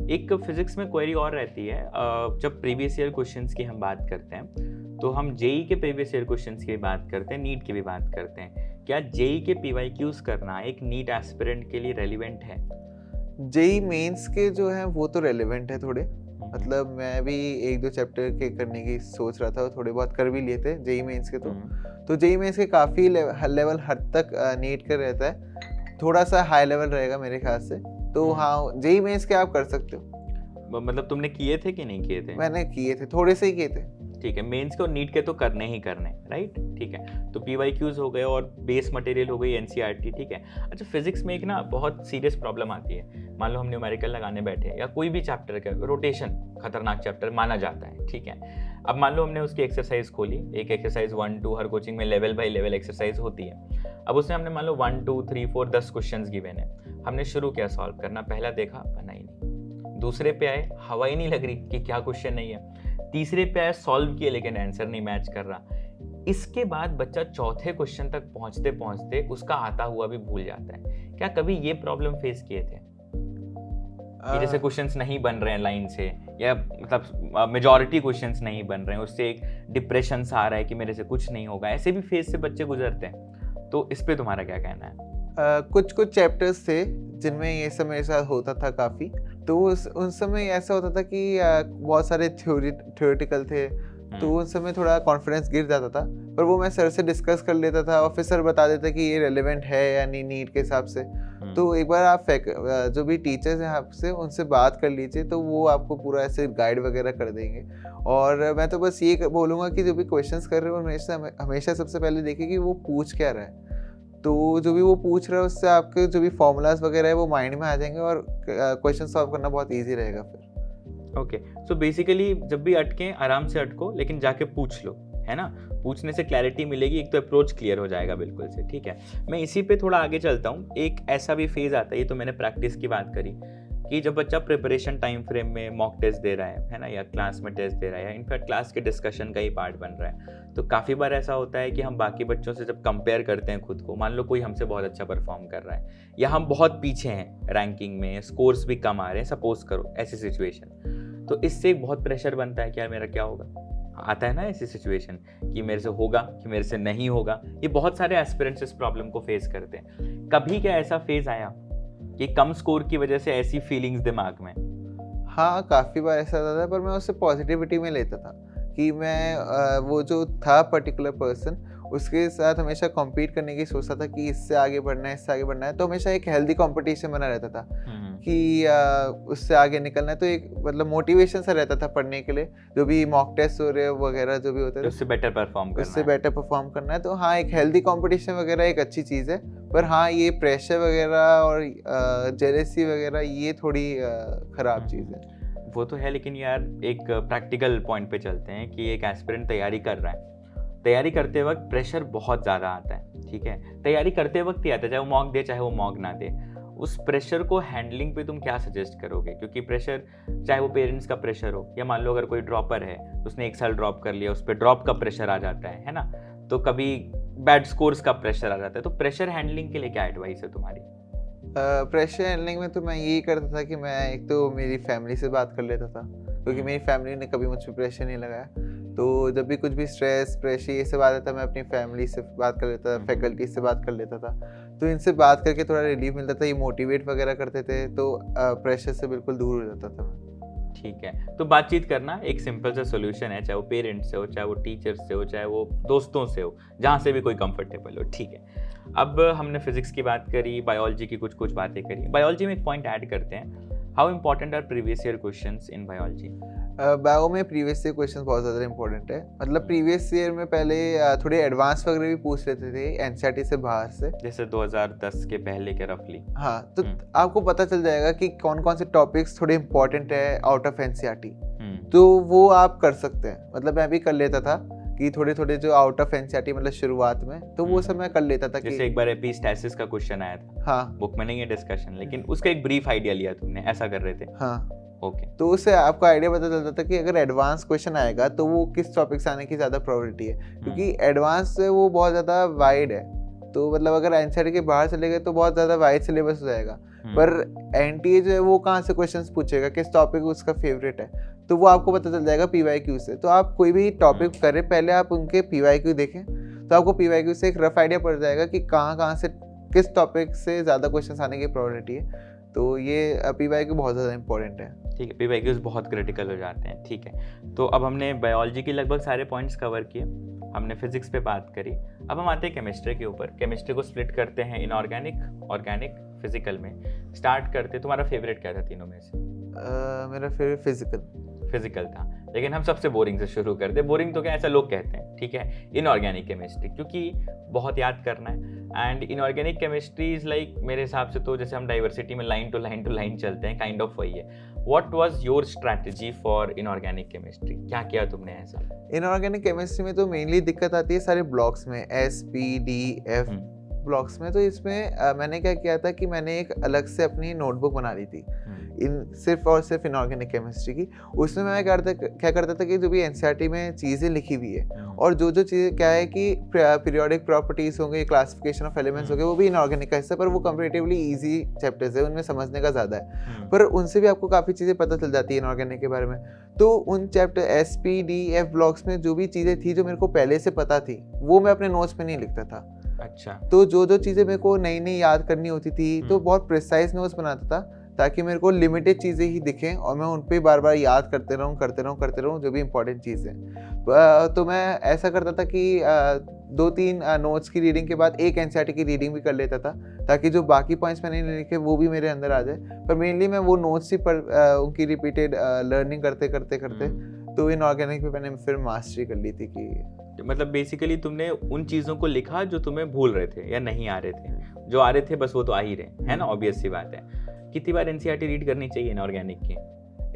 एक फिजिक्स में क्वेरी और रहती है, जब प्रीवियस ईयर क्वेश्चंस की हम बात करते हैं तो हम जेई के प्रीवियस ईयर क्वेश्चंस की बात करते हैं, नीट की भी बात करते हैं। क्या जेई के पीवाईक्यूज करना एक नीट एस्पिरेंट के लिए रेलिवेंट है? जेई मेंस के जो हैं वो तो रेलिवेंट है थोड़े, मतलब मैं भी 1-2 चैप्टर के करने की सोच रहा था, और थोड़े बहुत कर भी लिए थे जेई मेंस के। तो जेई मेंस के काफ़ी लेवल हद तक नीट का रहता है, थोड़ा सा हाई लेवल रहेगा मेरे ख्याल से। तो हाँ, जेई मेंस के आप कर सकते हो। मतलब तुमने किए थे कि नहीं किए थे? मैंने किए थे, थोड़े से ही किए थे। ठीक है, मेंस के और नीट के तो करने ही करने, राइट? ठीक है, तो पीवाईक्यूज हो गए और बेस मटेरियल हो गई एनसीईआरटी, ठीक है। अच्छा, फिजिक्स में एक ना बहुत सीरियस प्रॉब्लम आती है। मान लो हम न्यूमेरिकल लगाने बैठे या कोई भी चैप्टर का रोटेशन खतरनाक चैप्टर माना जाता है, ठीक है। अब मान लो हमने उसकी एक्सरसाइज खोली, एक एक्सरसाइज 1-2, हर कोचिंग में लेवल बाई लेवल एक्सरसाइज होती है। अब उसमें हमने मान लो 1, 2, 3, 4 10 क्वेश्चंस गिवन है, हमने शुरू किया सॉल्व करना, पहला देखा बना ही नहीं, दूसरे पे आए हवा ही नहीं लग रही कि क्या क्वेश्चन नहीं है, तीसरे पे आए सॉल्व किए लेकिन आंसर नहीं मैच कर रहा, इसके बाद बच्चा चौथे क्वेश्चन तक पहुंचते पहुंचते उसका आता हुआ भी भूल जाता है। क्या कभी ये प्रॉब्लम फेस किए थे कि जैसे क्वेश्चंस नहीं बन रहे हैं लाइन से, या मतलब मेजॉरिटी क्वेश्चंस नहीं बन रहे हैं, उससे एक डिप्रेशन सा आ रहा है कि मेरे से कुछ नहीं होगा, ऐसे भी फेज से बच्चे गुजरते हैं, तो इस पे तुम्हारा क्या कहना है? कुछ कुछ चैप्टर्स थे जिनमें ये सब मेरे साथ होता था काफ़ी। तो उन समय ऐसा होता था कि बहुत सारे थ्योरेटिकल थे, तो उन समय थोड़ा कॉन्फिडेंस गिर जाता था, पर वो मैं सर से डिस्कस कर लेता था और फिर सर बता देते कि ये रेलेवेंट है या नहीं नीट के हिसाब से। तो एक बार आप जो भी टीचर्स हैं आपसे उनसे बात कर लीजिए, तो वो आपको पूरा ऐसे गाइड वगैरह कर देंगे। और मैं तो बस ये बोलूँगा कि जो भी क्वेश्चंस कर रहे हो हमेशा सबसे पहले देखिए कि वो पूछ क्या रहा है। तो जो भी वो पूछ रहा है उससे आपके जो भी फॉर्मूलाज वगैरह है वो माइंड में आ जाएंगे और क्वेश्चन सॉल्व करना बहुत ईजी रहेगा फिर। ओके, सो बेसिकली जब भी अटके आराम से अटको, लेकिन जाके पूछ लो, है ना? पूछने से क्लैरिटी मिलेगी, एक तो अप्रोच क्लियर हो जाएगा बिल्कुल से, ठीक है। मैं इसी पे थोड़ा आगे चलता हूँ। एक ऐसा भी फेज आता है, ये तो मैंने प्रैक्टिस की बात करी, कि जब बच्चा प्रिपरेशन टाइम फ्रेम में मॉक टेस्ट दे रहा है ना, या क्लास में टेस्ट दे रहा है, या इनफैक्ट क्लास के डिस्कशन का ही पार्ट बन रहा है, तो काफ़ी बार ऐसा होता है कि हम बाकी बच्चों से जब कंपेयर करते हैं खुद को, मान लो कोई हमसे बहुत अच्छा परफॉर्म कर रहा है या हम बहुत पीछे हैं रैंकिंग में, स्कोर्स भी कम आ रहे हैं, सपोज करो ऐसी सिचुएशन, तो इससे एक बहुत प्रेशर बनता है कि यार मेरा क्या होगा। आता है ना ऐसी सिचुएशन कि मेरे से होगा कि मेरे से नहीं होगा। ये बहुत सारे एस्पिरेंट्स इस प्रॉब्लम को फेस करते हैं। कभी क्या ऐसा फेज आया कि कम स्कोर की वजह से ऐसी फीलिंग्स दिमाग में? हाँ, काफ़ी बार ऐसा होता था, पर मैं उससे पॉजिटिविटी में लेता था कि मैं वो जो था पर्टिकुलर पर्सन उसके साथ हमेशा कॉम्पीट करने की सोचता था कि इससे आगे बढ़ना है, इससे आगे बढ़ना है। तो हमेशा एक हेल्दी कंपटीशन बना रहता था कि उससे आगे निकलना है, तो एक मतलब मोटिवेशन सा रहता था पढ़ने के लिए। जो भी मॉक टेस्ट हो रहे वगैरह जो भी होते थे, उससे बेटर परफॉर्म करना है। तो हाँ, एक हेल्दी कंपटीशन वगैरह एक अच्छी चीज़ है। पर हाँ, ये प्रेशर वगैरह और जेलेसी वगैरह ये थोड़ी ख़राब चीज़ है। वो तो है, लेकिन यार एक प्रैक्टिकल पॉइंट पे चलते हैं कि एक एस्पिरेंट तैयारी कर रहा है, तैयारी करते वक्त प्रेशर बहुत ज़्यादा आता है, ठीक है, तैयारी करते वक्त ही आता है, चाहे वो मॉक दे चाहे वो मॉक ना दे। उस प्रेशर को हैंडलिंग पे तुम क्या सजेस्ट करोगे? क्योंकि प्रेशर, चाहे वो पेरेंट्स का प्रेशर हो, या मान लो अगर कोई ड्रॉपर है, उसने एक साल ड्रॉप कर लिया, उस पर ड्रॉप का प्रेशर आ जाता है ना, तो कभी बैड स्कोर्स का प्रेशर आ जाता है, तो प्रेशर हैंडलिंग के लिए क्या एडवाइस है तुम्हारी? प्रेशर हैंडलिंग में तो मैं यही करता था कि मैं एक तो मेरी फैमिली से बात कर लेता था, क्योंकि मेरी फैमिली ने कभी मुझ पर प्रेशर नहीं लगाया। तो जब भी कुछ भी स्ट्रेस प्रेशर ये सब आता था, मैं अपनी फैमिली से बात कर लेता था, फैकल्टी से बात कर लेता था। तो इनसे बात करके थोड़ा रिलीफ मिलता था, ये मोटिवेट वगैरह करते थे, तो प्रेशर से बिल्कुल दूर हो जाता था मैं। ठीक है, तो बातचीत करना एक सिंपल सा सोल्यूशन है, चाहे वो पेरेंट्स से हो, चाहे वो टीचर्स से हो, चाहे वो दोस्तों से हो, जहाँ से भी कोई कंफर्टेबल हो, ठीक है। अब हमने फिजिक्स की बात करी, बायोलॉजी की कुछ बातें करी। बायोलॉजी में एक पॉइंट ऐड करते हैं, how important our previous year questions in biology? Bio में प्रीवियस ईयर क्वेश्चन बहुत ज़्यादा इंपॉर्टेंट है। मतलब प्रीवियस ईयर में पहले थोड़े एडवांस वगैरह भी पूछ लेते थे एनसीईआरटी से बाहर से, जैसे 2010 के पहले के रफली। हाँ, तो आपको पता चल जाएगा कि कौन कौन से टॉपिक्स थोड़े इंपॉर्टेंट है आउट ऑफ एनसीईआरटी, तो वो आप कर सकते हैं। मतलब मैं भी कर लेता था कि थोड़े थोड़े जो आउट ऑफ एनसीईआरटी, मतलब शुरुआत में, तो वो सब मैं कर लेता था। जैसे एक बार एपिस्टैसिस का क्वेश्चन आया था, हाँ, बुक में नहीं है डिस्कशन, लेकिन उसका एक ब्रीफ आइडिया लिया तुमने, ऐसा कर रहे थे? हाँ, ओके। तो उससे आपको आइडिया पता चल जाता कि अगर एडवांस क्वेश्चन आएगा तो वो किस टॉपिक से आने की ज़्यादा प्रोबेबिलिटी है, क्योंकि एडवांस से वो बहुत ज़्यादा वाइड है। तो मतलब अगर एनसीईआरटी के बाहर चले गए तो बहुत ज़्यादा वाइड सिलेबस हो जाएगा। पर एनटीए जो है वो कहाँ से क्वेश्चंस पूछेगा, किस टॉपिक उसका फेवरेट है, तो वो आपको पता चल जाएगा पीवाईक्यू से। तो आप कोई भी टॉपिक करें, पहले आप उनके पीवाईक्यू देखें, तो आपको पीवाईक्यू से एक रफ आइडिया पड़ जाएगा कि कहाँ से किस टॉपिक से ज़्यादा क्वेश्चंस आने की प्रोबेबिलिटी है। तो ये पीवाईक्यू बहुत ज़्यादा इंपॉर्टेंट है। ठीक है, पीवाईक्यूज बहुत क्रिटिकल हो जाते हैं, ठीक है। तो अब हमने बायोलॉजी के लगभग सारे पॉइंट्स कवर किए, हमने फिजिक्स पे बात करी। अब हम आते हैं केमिस्ट्री के ऊपर। केमिस्ट्री को स्प्लिट करते हैं इनऑर्गेनिक, ऑर्गेनिक, फिजिकल में। स्टार्ट करते, तुम्हारा फेवरेट क्या था तीनों में से? मेरा फेवरेट फिजिकल था, लेकिन हम सबसे बोरिंग से शुरू करते। बोरिंग तो क्या, ऐसा लोग कहते हैं, ठीक है, इनऑर्गेनिक केमिस्ट्री, क्योंकि बहुत याद करना है। And inorganic chemistry is like, मेरे हिसाब से तो जैसे हम डाइवर्सिटी में लाइन टू लाइन चलते हैं, काइंड ऑफ वही है। What was your strategy for inorganic chemistry? क्या किया तुमने ऐसा? इनऑर्गेनिक केमिस्ट्री में तो मेनली दिक्कत आती है सारे ब्लॉक्स में, S, P, D, F, blogs में, तो इसमें मैंने क्या किया था कि मैंने एक अलग से अपनी नोटबुक बना ली थी इन सिर्फ और सिर्फ इनऑर्गेनिक केमिस्ट्री की। उसमें मैं क्या करता था कि जो भी एनसीईआरटी में चीज़ें लिखी हुई है और जो चीज़ें क्या है कि पीरियोडिक प्रॉपर्टीज हो गई, क्लासिफिकेशन ऑफ एलिमेंट्स हो गए, वो भी इनऑर्गेनिक का हिस्सा, पर वो कंपैरेटिवली इजी चैप्टर्स है, उनमें समझने का ज़्यादा है, पर उनसे भी आपको काफ़ी चीज़ें पता चल जाती है इनऑर्गेनिक के बारे में। तो उन chapter SP, D, F blocks में जो भी चीज़ें थी जो मेरे को पहले से पता थी, वो मैं अपने नोट्स में नहीं लिखता था। अच्छा। तो जो चीज़ें मेरे को नई नई याद करनी होती थी, तो बहुत प्रिसाइज नोट्स बनाता था ताकि मेरे को लिमिटेड चीज़ें ही दिखें और मैं उन पे बार बार याद करते रहूँ जो भी इंपॉर्टेंट चीज़ है। तो मैं ऐसा करता था कि 2-3 नोट्स की रीडिंग के बाद एक एनसीईआरटी की रीडिंग भी कर लेता था, ताकि जो बाकी पॉइंट्स मैंने नहीं लिखे वो भी मेरे अंदर आ जाए। पर मेनली मैं वो नोट्स ही उनकी रिपीटेड लर्निंग करते तो इनऑर्गेनिक पे मैंने फिर मास्टरी कर ली थी कि मतलब बेसिकली तुमने उन चीज़ों को लिखा जो तुम्हें भूल रहे थे या नहीं आ रहे थे, जो आ रहे थे बस वो तो आ ही रहे, है ना, ऑब्वियस सी बात है। कितनी बार एनसीईआरटी रीड करनी चाहिए इनऑर्गेनिक की?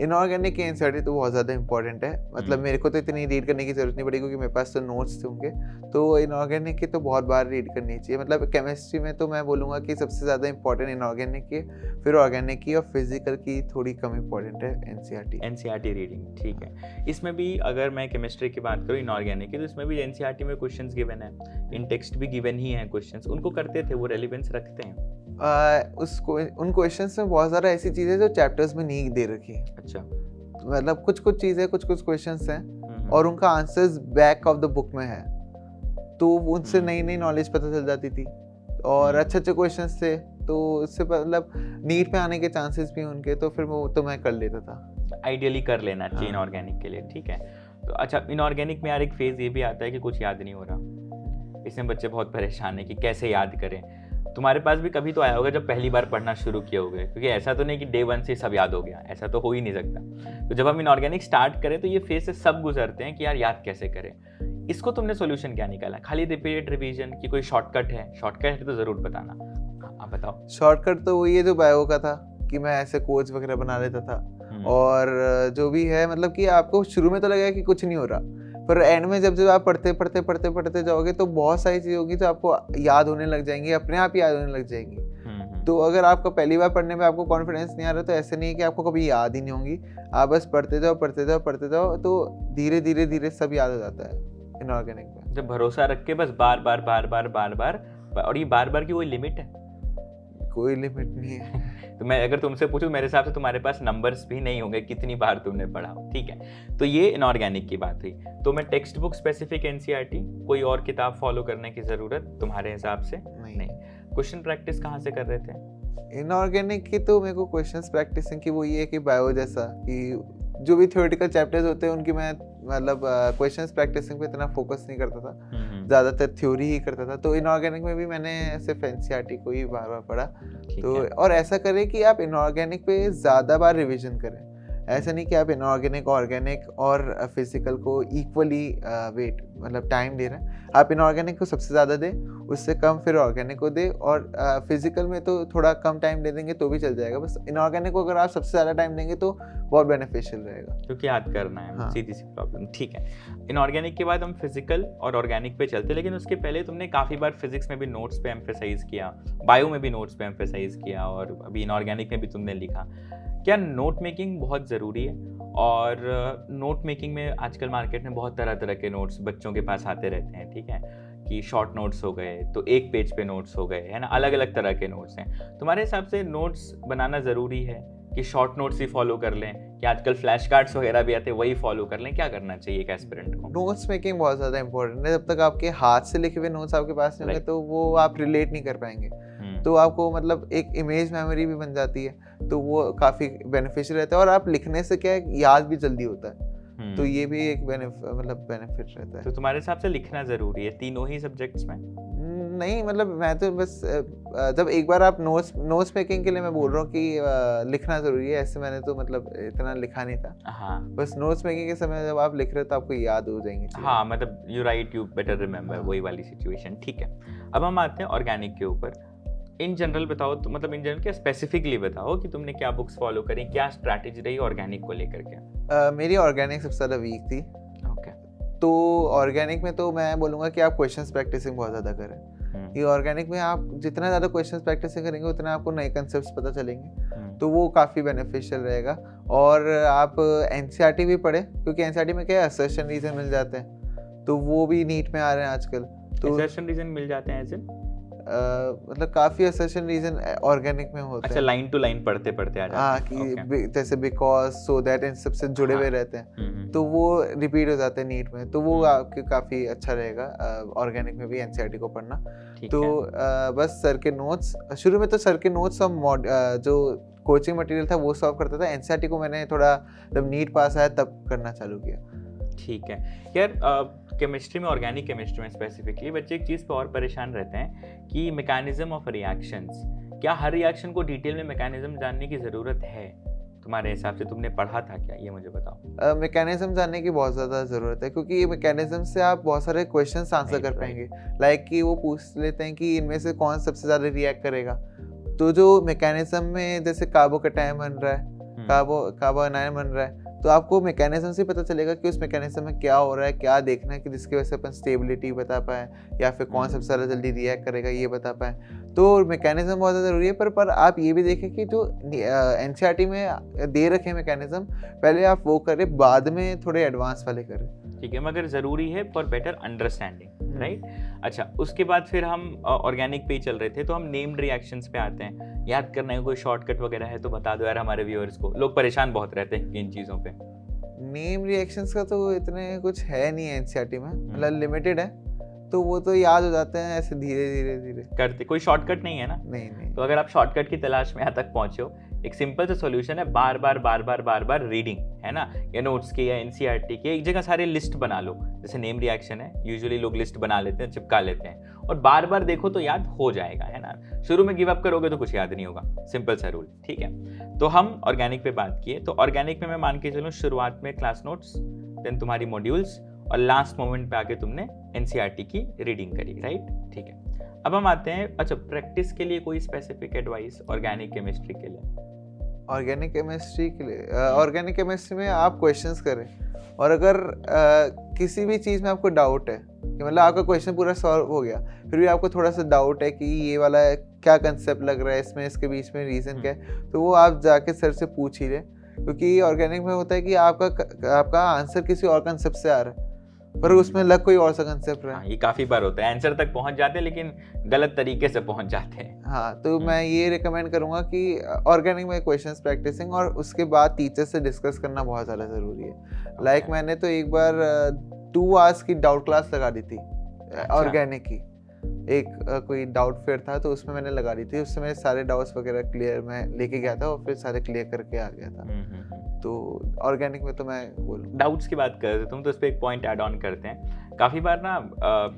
इनऑर्गेनिक की एनसीईआरटी तो बहुत ज़्यादा इंपॉर्टेंट है, मतलब मेरे को तो इतनी रीड करने की जरूरत नहीं पड़ी क्योंकि मेरे पास तो नोट्स थे उनके। तो इनऑर्गेनिक की तो बहुत बार रीड करनी चाहिए। मतलब केमिस्ट्री में तो मैं बोलूँगा कि सबसे ज़्यादा इंपॉर्टेंट इनऑर्गेनिक की, फिर ऑर्गेनिक की, और फिजिकल की थोड़ी कम इंपॉर्टेंट है एनसीईआरटी रीडिंग। ठीक है, इसमें भी अगर मैं केमिस्ट्री की बात करूँ इनऑर्गेनिक की, तो इसमें भी एनसीईआरटी में क्वेश्चंस गिवन है, इन टेक्स्ट भी गिवन ही हैं क्वेश्चंस, उनको करते थे, वो रेलेवेंस रखते हैं? उन क्वेश्चंस में बहुत सारा ऐसी चीज़ें जो चैप्टर्स में नहीं दे रखी। अच्छा, मतलब कुछ चीज़ें, कुछ क्वेश्चंस हैं और उनका answers back of the book में है, तो उनसे नई नई नॉलेज पता चल जाती थी और अच्छे क्वेश्चंस थे, तो उससे मतलब नीट पे आने के चांसेस भी उनके, तो फिर वो तो मैं कर लेता था। आइडियली कर लेना चाहिए इनऑर्गेनिक के लिए। ठीक है, तो अच्छा, इनऑर्गेनिक में यार एक फेज ये भी आता है कि कुछ याद नहीं हो रहा, इसमें बच्चे बहुत परेशान है कि कैसे याद करें। तुम्हारे पास भी कभी तो आया होगा जब पहली बार पढ़ना शुरू किया होगा, क्योंकि ऐसा तो नहीं कि डे 1 से सब याद हो गया, ऐसा तो हो ही नहीं सकता। तो जब हम इनऑर्गेनिक स्टार्ट करें तो ये फेज से सब गुजरते हैं कि यार याद कैसे करें। इसको तुमने सोल्यूशन क्या निकाला? खाली रिपीटेड रिवीजन की कोई शॉर्टकट है? शॉर्टकट है तो जरूर बताना। आप बताओ। शॉर्टकट तो वही है जो बायो का था कि मैं ऐसे कोच वगैरह बना लेता था, और जो भी है मतलब कि आपको शुरू में तो लगेगा कि कुछ नहीं हो रहा, पर एंड में जब आप पढ़ते जाओगे तो बहुत सारी चीज़ होगी तो आपको याद होने लग जाएंगी, अपने आप याद होने लग जाएंगी। तो अगर आपका पहली बार पढ़ने में आपको कॉन्फिडेंस नहीं आ रहा तो ऐसे नहीं है कि आपको कभी याद ही नहीं होंगी, आप बस पढ़ते जाओ तो धीरे सब याद हो जाता है इनऑर्गेनिक में। जब भरोसा रख के बस बार बार, और ये बार की कोई लिमिट है? कोई लिमिट नहीं है। तो मैं अगर तुमसे पूछूं, मेरे हिसाब से तुम्हारे पास नंबर्स भी नहीं होंगे कितनी बार तुमने पढ़ा हो। ठीक है, तो ये इनऑर्गेनिक की बात हुई। तो मैं टेक्स्ट बुक स्पेसिफिक एनसीईआरटी, कोई और किताब फॉलो करने की जरूरत तुम्हारे हिसाब से नहीं? क्वेश्चन प्रैक्टिस कहाँ से कर रहे थे इनऑर्गेनिक की? तो मेरे को क्वेश्चंस प्रैक्टिसिंग की वो ये है कि बायो जैसा कि जो भी थ्योरेटिकल चैप्टर्स होते हैं उनकी मैं मतलब क्वेश्चंस प्रैक्टिसिंग पे इतना फोकस नहीं करता था, ज़्यादातर थ्योरी ही करता था। तो इनऑर्गेनिक में भी मैंने सिर्फ एनसीईआरटी को ही बार बार पढ़ा। तो और ऐसा करें कि आप इनऑर्गेनिक पे ज़्यादा बार रिवीजन करें, ऐसा नहीं कि आप इनऑर्गेनिक, ऑर्गेनिक और फिजिकल को इक्वली वेट मतलब टाइम दे रहे हैं। आप इनऑर्गेनिक को सबसे ज़्यादा दें, उससे कम फिर ऑर्गेनिक को दें, और फिजिकल में तो थोड़ा कम टाइम दे देंगे तो भी चल जाएगा। बस इनऑर्गेनिक को अगर आप सबसे ज़्यादा टाइम देंगे तो बहुत बेनिफिशियल रहेगा, क्योंकि याद करना है। सीधी सी प्रॉब्लम। ठीक है, इनऑर्गेनिक के बाद हम फिजिकल और ऑर्गेनिक पे चलते, लेकिन उसके पहले तुमने काफ़ी बार फिजिक्स में भी नोट्स पे एम्फेसाइज किया, बायो में भी नोट्स पे एम्फेसाइज किया, और अभी इनऑर्गेनिक में भी तुमने लिखा। क्या नोट मेकिंग बहुत ज़रूरी है? और नोट मेकिंग में आजकल मार्केट में बहुत तरह के नोट्स बच्चों के पास आते रहते हैं। ठीक है, कि शॉर्ट नोट्स हो गए, तो एक पेज पे नोट्स हो गए, है ना, अलग अलग तरह के नोट्स हैं। तुम्हारे हिसाब से नोट्स बनाना ज़रूरी है कि शॉर्ट नोट्स ही फॉलो कर लें, कि आजकल फ्लैश कार्ड्स वगैरह भी आते हैं वही फॉलो कर लें? क्या करना चाहिए एक एस्पिरेंट को? नोट्स मेकिंग बहुत ज़्यादा इंपॉर्टेंट है। जब तक आपके हाथ से लिखे हुए नोट्स आपके पास नहीं होंगे तो वो आप रिलेट नहीं कर पाएंगे। तो आपको मतलब एक इमेज मेमोरी भी बन जाती है, तो वो काफ़ी बेनिफिशियल रहता है, और आप लिखने से क्या है याद भी जल्दी होता है। तो ये भी एक बेनिफिट रहता है। तो तुम्हारे हिसाब से लिखना ज़रूरी है तीनों ही सब्जेक्ट्स में? नहीं, मतलब मैं तो बस जब एक बार आप नोट्स मेकिंग के लिए मैं बोल रहा हूँ कि लिखना ज़रूरी है, ऐसे मैंने तो मतलब इतना लिखा नहीं था। हाँ, बस नोट्स मेकिंग के समय जब आप लिख रहे हो तो आपको याद हो जाएंगे। हाँ, मतलब you right you better remember, वही वाली सिचुएशन। ठीक है, अब हम आते हैं ऑर्गेनिक के ऊपर। इन जनरल बताओ, तो मतलब इन जनरल क्या स्पेसिफिकली बताओ कि तुमने क्या बुक्स फॉलो करी, क्या स्ट्रैटेजी रही ऑर्गेनिक को लेकर के? मेरी ऑर्गेनिक सबसे ज़्यादा वीक थी। ओके। तो ऑर्गेनिक में तो मैं बोलूँगा कि आप क्वेश्चंस प्रैक्टिसिंग बहुत ज़्यादा करें। कि ऑर्गेनिक में आप जितना ज़्यादा क्वेश्चंस प्रैक्टिस करेंगे उतना आपको नए कंसेप्ट्स पता चलेंगे, तो वो काफ़ी बेनिफिशियल रहेगा। और आप एनसीईआरटी भी पढ़े, क्योंकि एनसीईआरटी में क्या है, असर्शन रीजन मिल जाते हैं, तो वो भी नीट में आ रहे हैं आजकल। तो असर्शन रीजन मिल जाते हैं ऐसे मतलब काफ़ी असर्शन रीजन ऑर्गेनिक में होते हैं। अच्छा, लाइन टू लाइन पढ़ते पढ़ते आ जाते हाँ, हैं। कि जैसे बिकॉज, सो दैट, इन सबसे जुड़े हुए रहते हैं, तो वो रिपीट हो जाते हैं नीट में, तो वो आपके काफ़ी अच्छा रहेगा ऑर्गेनिक में भी एनसीईआरटी को पढ़ना। तो बस सर के नोट्स, शुरू में तो सर के नोट्स और जो कोचिंग मटेरियल था वो सॉल्व करता था। एनसीईआरटी को मैंने थोड़ा जब नीट पास आया तब करना चालू किया। ठीक है यार, केमिस्ट्री में, ऑर्गेनिक केमिस्ट्री में स्पेसिफिकली बच्चे एक चीज़ पे और परेशान रहते हैं कि मैकेनिज्म ऑफ रिएक्शंस, क्या हर रिएक्शन को डिटेल में मैकेनिज्म जानने की ज़रूरत है? तुम्हारे हिसाब से तुमने पढ़ा था क्या, ये मुझे बताओ। मैकेनिज्म जानने की बहुत ज़्यादा ज़रूरत है, क्योंकि ये मैकेनिज्म से आप बहुत सारे क्वेश्चंस आंसर कर पाएंगे। लाइक कि वो पूछ लेते हैं कि इनमें से कौन सबसे ज़्यादा रिएक्ट करेगा, तो जो मैकेनिज्म में जैसे कार्बोकैटायन बन रहा है, कार्बो आनायन बन रहा है, तो आपको मैकेनिज्म से पता चलेगा कि उस मैकेनिज्म में क्या हो रहा है, क्या देखना है कि जिसकी वजह से अपन स्टेबिलिटी बता पाए, या फिर कौन सबसे ज़्यादा जल्दी रिएक्ट करेगा ये बता पाए। तो मैकेनिज्म बहुत ज़्यादा ज़रूरी है, पर आप ये भी देखें कि जो एनसीईआरटी में दे रखे मैकेनिज्म, पहले आप वो करें, बाद में थोड़े एडवांस वाले करें। ठीक है, मगर ज़रूरी है फॉर बेटर अंडरस्टैंडिंग, राइट। अच्छा, उसके बाद फिर हम ऑर्गेनिक पे ही चल रहे थे, तो हम नेम्ड रिएक्शंस पे आते हैं। याद करने का कोई शॉर्टकट वगैरह है तो बता दो यार हमारे व्यूअर्स को, लोग परेशान बहुत रहते हैं इन चीज़ों पे। नेम रिएक्शंस का तो इतने कुछ है नहीं है एनसीईआरटी में, मतलब लिमिटेड है, तो वो तो याद हो जाते हैं ऐसे धीरे धीरे करते, कोई शॉर्टकट नहीं है ना। नहीं। तो अगर आप शॉर्टकट की तलाश में यहाँ तक पहुंचे हो, एक सिंपल सा सॉल्यूशन है, बार बार रीडिंग, है ना, या नोट्स की या एनसीईआरटी की, एक जगह सारे लिस्ट बना लो। जैसे नेम रिएक्शन है, यूजुअली लोग लिस्ट बना लेते हैं, चिपका लेते हैं, और बार बार देखो तो याद हो जाएगा, है ना। शुरू में गिव अप करोगे तो कुछ याद नहीं होगा, सिंपल सा रूल, ठीक है। तो हम ऑर्गेनिक पे बात किए, तो ऑर्गेनिक में मैं मान के चलूँ शुरुआत में क्लास नोट्स, देन तुम्हारी मॉड्यूल्स, और लास्ट मोमेंट पे आके तुमने एनसीईआरटी की रीडिंग करी, राइट। ठीक है, अब हम आते हैं, अच्छा, प्रैक्टिस के लिए कोई स्पेसिफिक एडवाइस ऑर्गेनिक केमिस्ट्री के लिए? ऑर्गेनिक केमिस्ट्री के लिए, ऑर्गेनिक केमिस्ट्री में आप क्वेश्चंस करें, और अगर किसी भी चीज़ में आपको डाउट है कि मतलब आपका क्वेश्चन पूरा सॉल्व हो गया, फिर भी आपको थोड़ा सा डाउट है कि ये वाला क्या कंसेप्ट लग रहा है इसमें, इसके बीच में रीज़न क्या है, तो वो आप जाके सर से पूछ ही लें। क्योंकि ऑर्गेनिक में होता है कि आपका आंसर किसी और कंसेप्ट से आ रहा है, पर उसमें लग कोई और सा कंसेप्ट रहा है। ये काफ़ी बार होता है, आंसर तक पहुंच जाते हैं लेकिन गलत तरीके से पहुंच जाते हैं। हाँ, तो मैं ये रिकमेंड करूँगा कि ऑर्गेनिक में क्वेश्चंस प्रैक्टिसिंग, और उसके बाद टीचर से डिस्कस करना बहुत ज़्यादा ज़रूरी है। लाइक मैंने तो एक बार 2 आवर्स की डाउट क्लास लगा दी थी ऑर्गेनिक की। एक कोई डाउट फेयर था, तो उसमें मैंने लगा दी थी, उससे मेरे सारे डाउट्स वगैरह क्लियर मैं लेके गया था, और फिर सारे क्लियर करके आ गया था। तो ऑर्गेनिक में तो मैं बोलूँ, डाउट्स की बात कर रहे तुम, तो इस पर एक पॉइंट ऐड ऑन करते हैं। काफ़ी बार ना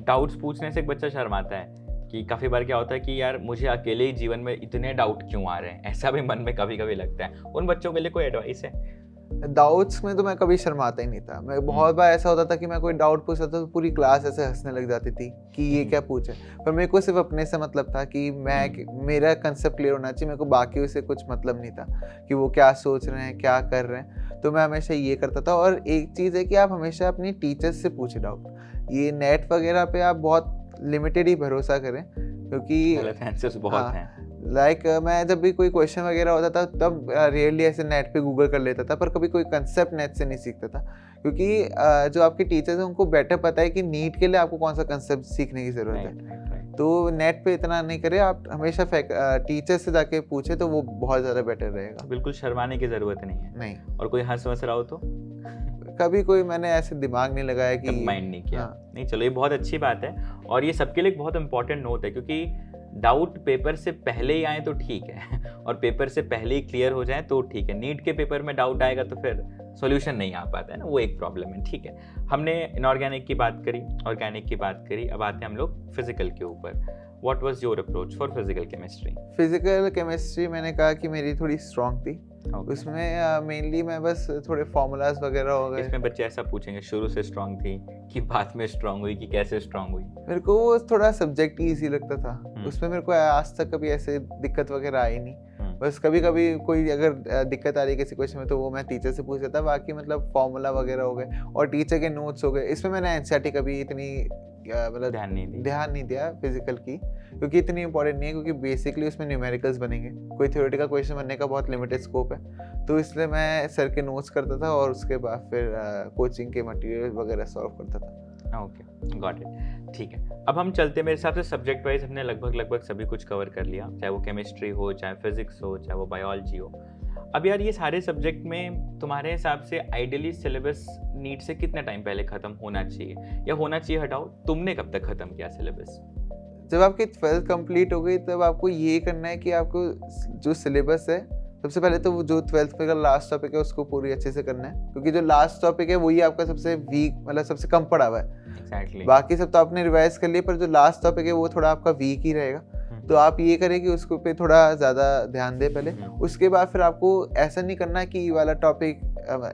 डाउट्स पूछने से एक बच्चा शर्माता है, कि काफ़ी बार क्या होता है कि यार मुझे अकेले ही जीवन में इतने डाउट क्यों आ रहे हैं, ऐसा भी मन में कभी कभी लगता है। उन बच्चों के लिए कोई एडवाइस है? डाउट्स में तो मैं कभी शर्माता ही नहीं था। मैं बहुत बार ऐसा होता था कि मैं कोई डाउट पूछता था तो पूरी क्लास ऐसे हंसने लग जाती थी कि ये क्या पूछे, पर मेरे को सिर्फ अपने से मतलब था कि मेरा कंसेप्ट क्लियर होना चाहिए, मेरे को बाकी से कुछ मतलब नहीं था कि वो क्या सोच रहे हैं, क्या कर रहे हैं। तो मैं हमेशा ये करता था। और एक चीज़ है कि आप हमेशा अपनी टीचर्स से पूछे डाउट। ये नेट वगैरह पे आप बहुत लिमिटेड ही भरोसा करें, क्योंकि गलत आंसर्स बहुत हैं। लाइक मैं जब भी कोई क्वेश्चन वगैरह होता था तब रियली ऐसे नेट पे गूगल कर लेता था, पर कभी कोई कंसेप्ट नेट से नहीं सीखता था, क्योंकि जो आपके टीचर्स हैं उनको बेटर पता है कि नीट के लिए आपको कौन सा कंसेप्ट सीखने की ज़रूरत है। तो नेट पे इतना नहीं करें, आप हमेशा टीचर से जाके पूछे तो वो बहुत ज़्यादा बेटर रहेगा। बिल्कुल शर्माने की ज़रूरत नहीं है। नहीं। और कोई हंस वंस रहा हो तो कभी कोई मैंने ऐसे दिमाग नहीं लगाया कि माइंड नहीं किया। हाँ। नहीं, चलो ये बहुत अच्छी बात है, और ये सबके लिए एक बहुत इंपॉर्टेंट नोट है, क्योंकि डाउट पेपर से पहले ही आए तो ठीक है, और पेपर से पहले ही क्लियर हो जाए तो ठीक है। नीट के पेपर में डाउट आएगा तो फिर सॉल्यूशन नहीं आ पाता है ना, वो एक प्रॉब्लम है। ठीक है, हमने इनऑर्गेनिक की बात करी, ऑर्गेनिक की बात करी, अब आते हैं हम लोग फिजिकल के ऊपर। What was your approach for physical chemistry? Physical chemistry मैंने कहा कि मेरी थोड़ी स्ट्रॉन्ग थी। उसमें मेनली मैं बस थोड़े फॉर्मूलाज वगैरह हो गए। इसमें बच्चे ऐसा पूछेंगे शुरू से स्ट्रांग थी कि बाद में स्ट्रांग हुई, कि कैसे स्ट्रांग हुई? मेरे को वो थोड़ा सब्जेक्ट ही इजी लगता था, उसमें मेरे को आज तक कभी ऐसे दिक्कत वगैरह आई नहीं। बस कभी कभी कोई अगर दिक्कत आ रही है किसी क्वेश्चन में तो वो मैं टीचर से पूछ लेता, बाकी मतलब फॉर्मूला वगैरह हो गए और टीचर के नोट्स हो गए। इसमें मैंने एनसीईआरटी कभी इतनी मतलब ध्यान नहीं दिया फिजिकल की, क्योंकि इतनी इंपॉर्टेंट नहीं है, क्योंकि बेसिकली उसमें न्यूमेरिकल्स बनेंगे, कोई थ्योरेटिकल क्वेश्चन बनने का बहुत लिमिटेड स्कोप है। तो इसलिए मैं सर के नोट्स करता था और उसके बाद फिर कोचिंग के मटेरियल वगैरह सॉल्व करता था। Okay, got it. ठीक है, अब हम चलते, मेरे हिसाब से सब्जेक्ट वाइज हमने लगभग सभी कुछ कवर कर लिया, चाहे वो केमिस्ट्री हो, चाहे फिजिक्स हो, चाहे वो बायोलॉजी हो। अब यार ये सारे सब्जेक्ट में तुम्हारे हिसाब से आइडियली सिलेबस नीट से कितने टाइम पहले खत्म होना चाहिए, या होना चाहिए हटाओ, तुमने कब तक खत्म किया सिलेबस? जब आपकी 12th कंप्लीट हो गई तब आपको ये करना है कि आपको जो सिलेबस है, सबसे पहले तो वो जो 12th का लास्ट टॉपिक है उसको पूरी अच्छे से करना है, क्योंकि जो लास्ट टॉपिक है वही आपका सबसे वीक, मतलब सबसे कम पड़ा हुआ है। Exactly. बाकी सब तो आपने रिवाइज कर लिया, पर जो लास्ट टॉपिक है वो थोड़ा आपका वीक ही रहेगा। तो आप ये करें कि उसको पे थोड़ा ज़्यादा ध्यान दें पहले। उसके बाद फिर आपको ऐसा नहीं करना कि ये वाला टॉपिक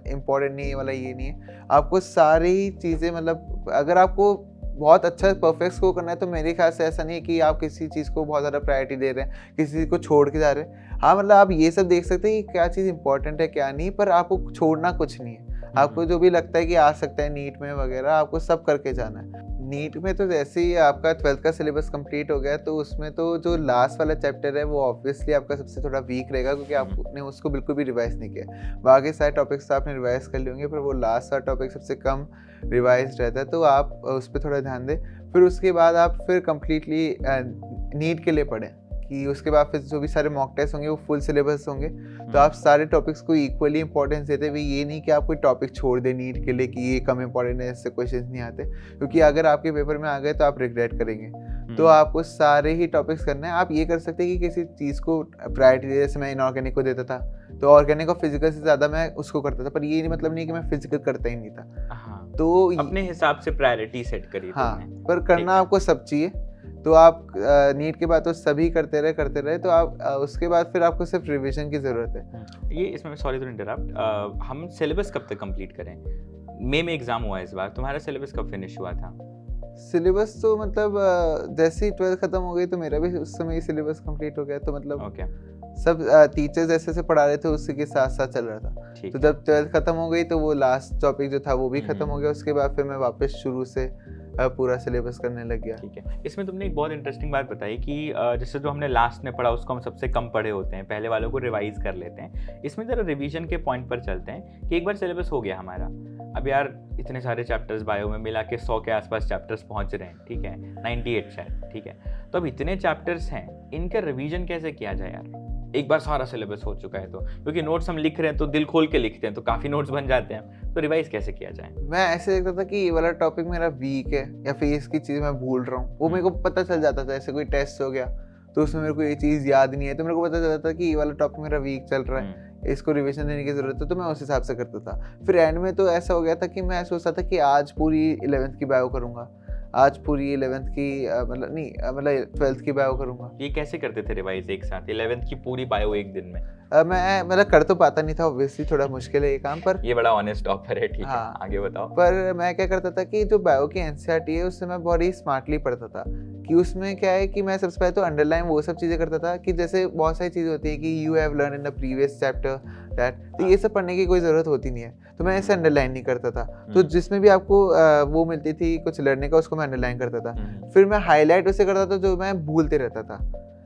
इम्पोर्टेंट नहीं है, वाला ये नहीं है। आपको सारी चीज़ें, मतलब अगर आपको बहुत अच्छा परफेक्ट स्कोर करना है तो मेरे ख्याल से ऐसा नहीं है कि आप किसी चीज़ को बहुत ज़्यादा प्रायोरिटी दे रहे हैं, किसी चीज़ को छोड़ के जा रहे हैं। हाँ, मतलब आप ये सब देख सकते हैं कि क्या चीज़ इंपॉर्टेंट है क्या नहीं, पर आपको छोड़ना कुछ नहीं है। आपको जो भी लगता है कि आ सकता है नीट में वगैरह, आपको सब करके जाना है। नीट में तो जैसे ही आपका 12th का सिलेबस कंप्लीट हो गया, तो उसमें तो जो लास्ट वाला चैप्टर है वो ऑब्वियसली आपका सबसे थोड़ा वीक रहेगा, क्योंकि आपने उसको बिल्कुल भी रिवाइज नहीं किया। बाकी सारे टॉपिक्स तो आपने रिवाइज कर लिए होंगे, पर वो लास्ट वाला टॉपिक सबसे कम रिवाइज रहता है, तो आप उस पर थोड़ा ध्यान दें। फिर उसके बाद आप फिर कम्प्लीटली नीट के लिए पढ़ें, कि उसके बाद फिर जो भी सारे मॉक टेस्ट होंगे वो फुल सिलेबस होंगे। तो आप सारे टॉपिक्स को इक्वली इंपॉर्टेंस देते हुए, ये नहीं कि आप कोई टॉपिक छोड़ दें नीट के लिए कि ये कम इंपॉर्टेंट है, इससे क्वेश्चंस नहीं आते, क्योंकि अगर आपके पेपर में आ गए तो आप रिग्रेट करेंगे। तो आपको सारे ही टॉपिक्स करने हैं। आप ये कर सकते हैं कि किसी चीज़ को प्रायोरिटी दे, जैसे मैं इनऑर्गेनिक को देता था, तो ऑर्गेनिक और फिजिकल से ज़्यादा मैं उसको करता था, पर ये मतलब नहीं कि मैं फिजिकल करता ही नहीं था। तो अपने हिसाब से प्रायोरिटी सेट करी। हाँ, पर करना आपको सब चाहिए। तो आप नीट के बाद तो सभी करते रहे, तो आप उसके बाद फिर आपको सिर्फ रिवीजन की ज़रूरत है। ये इसमें सॉरी टू इंटरप्ट, हम सिलेबस कब तक कंप्लीट करें? मई में एग्जाम हुआ इस बार, तुम्हारा सिलेबस कब फिनिश हुआ था? सिलेबस तो मतलब जैसे ही 12th खत्म हो गई तो मेरा भी उस समय ही सिलेबस कंप्लीट हो गया। तो मतलब सब टीचर्स जैसे पढ़ा रहे थे उसी के साथ साथ चल रहा था। तो जब 12th खत्म हो गई तो वो लास्ट टॉपिक जो था वो भी खत्म हो गया। उसके बाद फिर मैं वापस शुरू से पूरा सिलेबस करने लग गया। ठीक है, इसमें तुमने एक बहुत इंटरेस्टिंग बात बताई कि जैसे जो हमने लास्ट में पढ़ा उसको हम सबसे कम पढ़े होते हैं, पहले वालों को रिवाइज कर लेते हैं। इसमें जरा रिवीजन के पॉइंट पर चलते हैं कि एक बार सिलेबस हो गया हमारा, अब यार इतने सारे चैप्टर्स बायो में मिला के 100 के आसपास चैप्टर्स पहुंच रहे हैं, ठीक है, 98 शायद, ठीक है। तो अब इतने चैप्टर्स हैं, इनका रिवीजन कैसे किया जाए यार? एक बार सारा सिलेबस हो चुका है तो, क्योंकि नोट्स हम लिख रहे हैं तो दिल खोल के लिखते हैं, तो काफ़ी नोट्स बन जाते हैं, तो रिवाइज कैसे किया जाए? मैं ऐसे देखता था कि ये वाला टॉपिक मेरा वीक है या फिर इसकी चीज़ मैं भूल रहा हूँ, वो मेरे को पता चल जाता था। जैसे कोई टेस्ट हो गया तो उसमें मेरे को ये चीज़ याद नहीं है, तो मेरे को पता चल जाता था कि ये वाला टॉपिक मेरा वीक चल रहा है, इसको रिवीजन देने की ज़रूरत है, तो मैं उस हिसाब से करता था। फिर एंड में तो ऐसा हो गया था कि मैं सोचता था कि आज पूरी 11th की बायो करूँगा, आज पूरी 11th की मतलब 12th की बायो करूँगा। ये कैसे करते थे रिवाइज एक साथ 11th की पूरी बायो एक दिन में? मैं मतलब कर तो पाता नहीं था, ऑब्वियसली थोड़ा मुश्किल है ये काम, पर ये बड़ा ऑनेस्ट ऑफर है, ठीक है। हाँ, आगे बताओ। पर मैं क्या करता था कि जो बायो की एनसीईआरटी है उससे मैं बहुत ही स्मार्टली पढ़ता था। कि उसमें क्या है कि मैं सबसे पहले तो अंडरलाइन वो सब चीज़ें करता था, कि जैसे बहुत सारी चीज़ें होती है कि you have learn in the previous chapter that, तो ये सब पढ़ने की कोई ज़रूरत होती नहीं है, तो मैं ऐसे अंडरलाइन नहीं करता था। तो जिसमें भी आपको वो मिलती थी कुछ लर्निंग का, उसको मैं अंडरलाइन करता था। फिर मैं हाईलाइट उसे करता था जो मैं भूलते रहता था।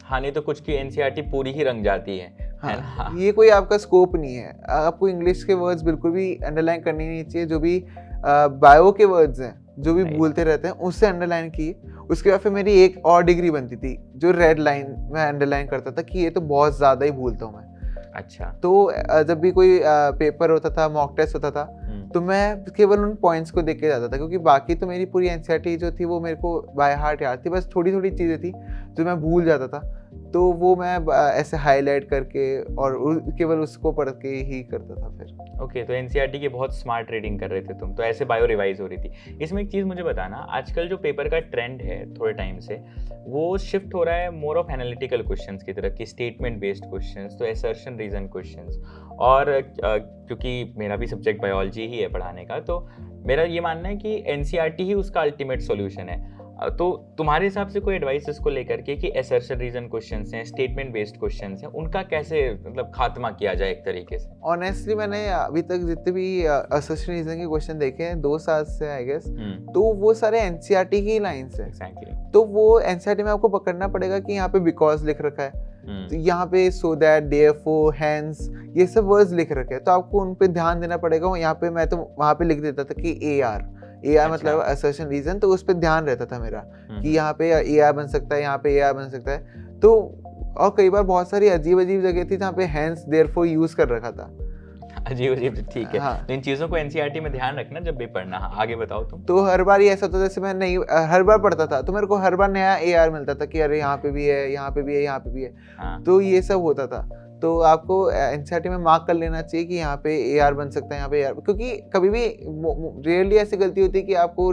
हाँ, नहीं तो कुछ की एनसीईआरटी पूरी ही रंग जाती है। हाँ, ये कोई आपका स्कोप नहीं है। आपको इंग्लिश के वर्ड्स बिल्कुल भी अंडरलाइन करनी नहीं चाहिए। जो भी बायो के वर्ड्स हैं जो भी भूलते रहते हैं उससे अंडरलाइन की। उसके बाद फिर मेरी एक और डिग्री बनती थी जो रेड लाइन में अंडरलाइन करता था कि ये तो बहुत ज़्यादा ही भूलता हूँ मैं। अच्छा। तो जब भी कोई पेपर होता था, मॉक टेस्ट होता था, तो मैं केवल उन पॉइंट्स को देख के जाता था, क्योंकि बाकी तो मेरी पूरी एनसीईआरटी जो थी वो मेरे को बाय हार्ट याद थी। बस थोड़ी थोड़ी चीज़ें थी जो मैं भूल जाता था, तो वो मैं ऐसे हाईलाइट करके और केवल उसको पढ़ के ही करता था फिर। ओके, तो एनसीईआरटी की बहुत स्मार्ट रीडिंग कर रहे थे तुम, तो ऐसे बायो रिवाइज हो रही थी। इसमें एक चीज़ मुझे बताना, आजकल जो पेपर का ट्रेंड है थोड़े टाइम से, वो शिफ्ट हो रहा है मोर ऑफ एनालिटिकल क्वेश्चंस की तरफ, कि स्टेटमेंट बेस्ड क्वेश्चंस, तो असर्शन रीजन क्वेश्चंस। और क्योंकि मेरा भी सब्जेक्ट बायोलॉजी ही है पढ़ाने का, तो मेरा ये मानना है कि एनसीईआरटी ही उसका अल्टीमेट सॉल्यूशन है। तो तुम्हारे हिसाब से कोई एडवाइस इसको लेकर के कि असर्शन रीजन क्वेश्चंस हैं, स्टेटमेंट बेस्ड क्वेश्चंस हैं, उनका कैसे मतलब खात्मा किया जाए एक तरीके से? ऑनेस्टली मैंने अभी तक जितने भी असर्शन रीजन के क्वेश्चन देखे हैं 2 साल से आई गेस, तो वो सारे एनसीईआरटी की लाइंस है। एग्जैक्टली। तो वो एनसीईआरटी में आपको पकड़ना पड़ेगा कि यहाँ पे बिकॉज लिख रखा है, तो यहाँ पे सो दैट, देयरफॉर, हेंस, ये सब वर्ड्स लिख रखे हैं, तो आपको उन पे ध्यान देना पड़ेगा। यहाँ पे मैं तो वहाँ पे लिख देता था कि AR मतलब असर्शन रीजन, तो उस पर ध्यान रहता था मेरा कि यहाँ पे AR बन सकता है, यहाँ पे AR बन सकता है। तो और कई बार बहुत सारी अजीब अजीब जगह थी जहाँ पे हेंस, देयरफॉर यूज कर रखा था। अजीब अजीब, ठीक है। हाँ। तो इन चीजों को एनसीईआरटी में ध्यान रखना जब भी पढ़ना। हाँ, आगे बताओ तुम। तो हर बार ये ऐसा होता था, जैसे मैं नहीं हर बार पढ़ता था तो मेरे को हर बार नया AR मिलता था कि अरे यहाँ पे भी है, यहाँ पे भी है, यहाँ पे भी है। हाँ। तो ये सब होता था। तो आपको एनसीईआरटी में मार्क कर लेना चाहिए कि यहाँ पे AR बन सकता है, यहाँ पे AR, क्योंकि कभी भी रियरली ऐसी गलती होती है कि आपको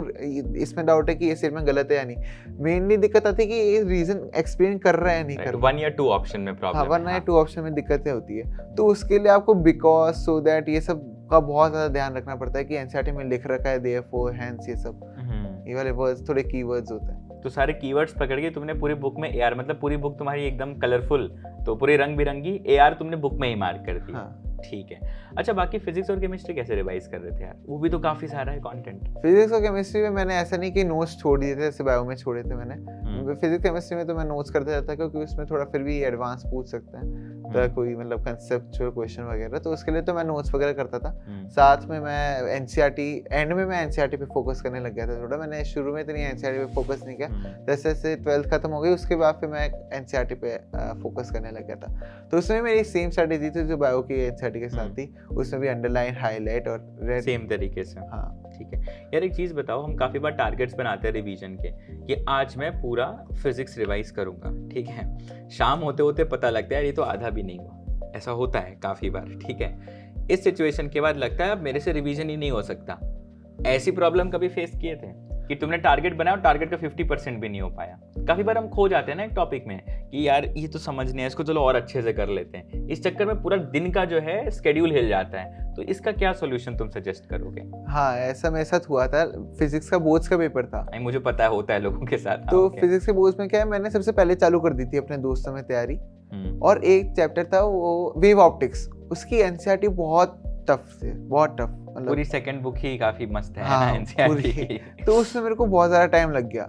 इसमें डाउट है कि ये स्टेटमेंट गलत है या नहीं। मेनली दिक्कत आती है कि ये रीजन एक्सप्लेन कर रहा है नहीं कर रहा। 1 या 2 ऑप्शन में प्रॉब्लम। हाँ, 1 या 2 ऑप्शन में दिक्कतें होती है। तो उसके लिए आपको बिकॉज, सो दैट, ये सब का बहुत ज़्यादा ध्यान रखना पड़ता है कि एनसीईआरटी में लिख रखा है देयरफॉर, हेंस, ये सब ये वाले वर्ड्स थोड़े कीवर्ड्स होते हैं। तो सारे कीवर्ड्स पकड़ के तुमने पूरी बुक में AR, मतलब पूरी बुक तुम्हारी एकदम कलरफुल, तो पूरी रंग बिरंगी AR तुमने बुक में ही मार्क कर दी। हाँ। ठीक है। अच्छा, बाकी फिजिक्स और केमिस्ट्री कैसे रिवाइज कर रहे थे यार? वो भी तो काफी सारा है कंटेंट। फिजिक्स और केमिस्ट्री में मैंने ऐसा नहीं कि नोट्स छोड़ दिए थे जैसे बायो में छोड़े थे मैंने। फिजिक्स केमिस्ट्री में तो मैं नोट्स करते रहता क्योंकि उसमें थोड़ा फिर भी एडवांस पूछ सकते हैं, तो कोई मतलब कंसेप्चुअल क्वेश्चन वगैरह, तो उसके लिए तो मैं नोट्स वगैरह करता था। साथ में मैं एनसीईआरटी, एंड में मैं एनसीईआरटी पे फोकस करने लग गया था थोड़ा। मैंने शुरू में इतनी एनसीईआरटी पे फोकस नहीं किया, जैसे जैसे 12th खत्म हो गई उसके बाद फिर मैं एनसीईआरटी पे फोकस करने लग गया था। तो उसमें मेरी सेम स्ट्रेटेजी थी जो बायो की एनसीईआरटी के साथ थी, उसमें भी अंडरलाइन, हाईलाइट और रेड, सेम तरीके से। हाँ, ठीक है यार। एक चीज बताओ, हम काफी बार टारगेट्स बनाते हैं रिवीजन के कि आज मैं पूरा फिजिक्स रिवाइज करूंगा, ठीक है। शाम होते होते पता लगता है यार ये तो आधा भी नहीं हुआ। ऐसा होता है काफी बार, ठीक है। इस सिचुएशन के बाद लगता है अब मेरे से रिवीजन ही नहीं हो सकता। ऐसी प्रॉब्लम कभी फेस किए थे कि तुमने टारगेट बनाया और टारगेट का 50% भी नहीं हो पाया? काफी बार हम खो जाते हैं ना एक टॉपिक में कि यार ये तो समझने है, इसको चलो और अच्छे से कर लेते हैं। इस चक्कर में पूरा दिन का जो है स्केड्यूल हिल जाता है। तो इसका क्या सॉल्यूशन तुम सजेस्ट करोगे? हाँ, ऐसा मेरे साथ हुआ था। फिजिक्स का बोर्ड्स का पेपर था। मुझे पता है, होता है लोगों के साथ। तो फिजिक्स के बोर्ड्स में क्या है, मैंने सबसे पहले चालू कर दी थी अपने दोस्तों में तैयारी, और एक चैप्टर था वो वेव ऑप्टिक्स, उसकी एनसीईआरटी बहुत टफ थी, बहुत टफ। मतलब पूरी सेकंड बुक ही काफी मस्त है। हाँ, ना एनसीईआरटी की। तो उसमें मेरे को बहुत ज़्यादा टाइम लग गया।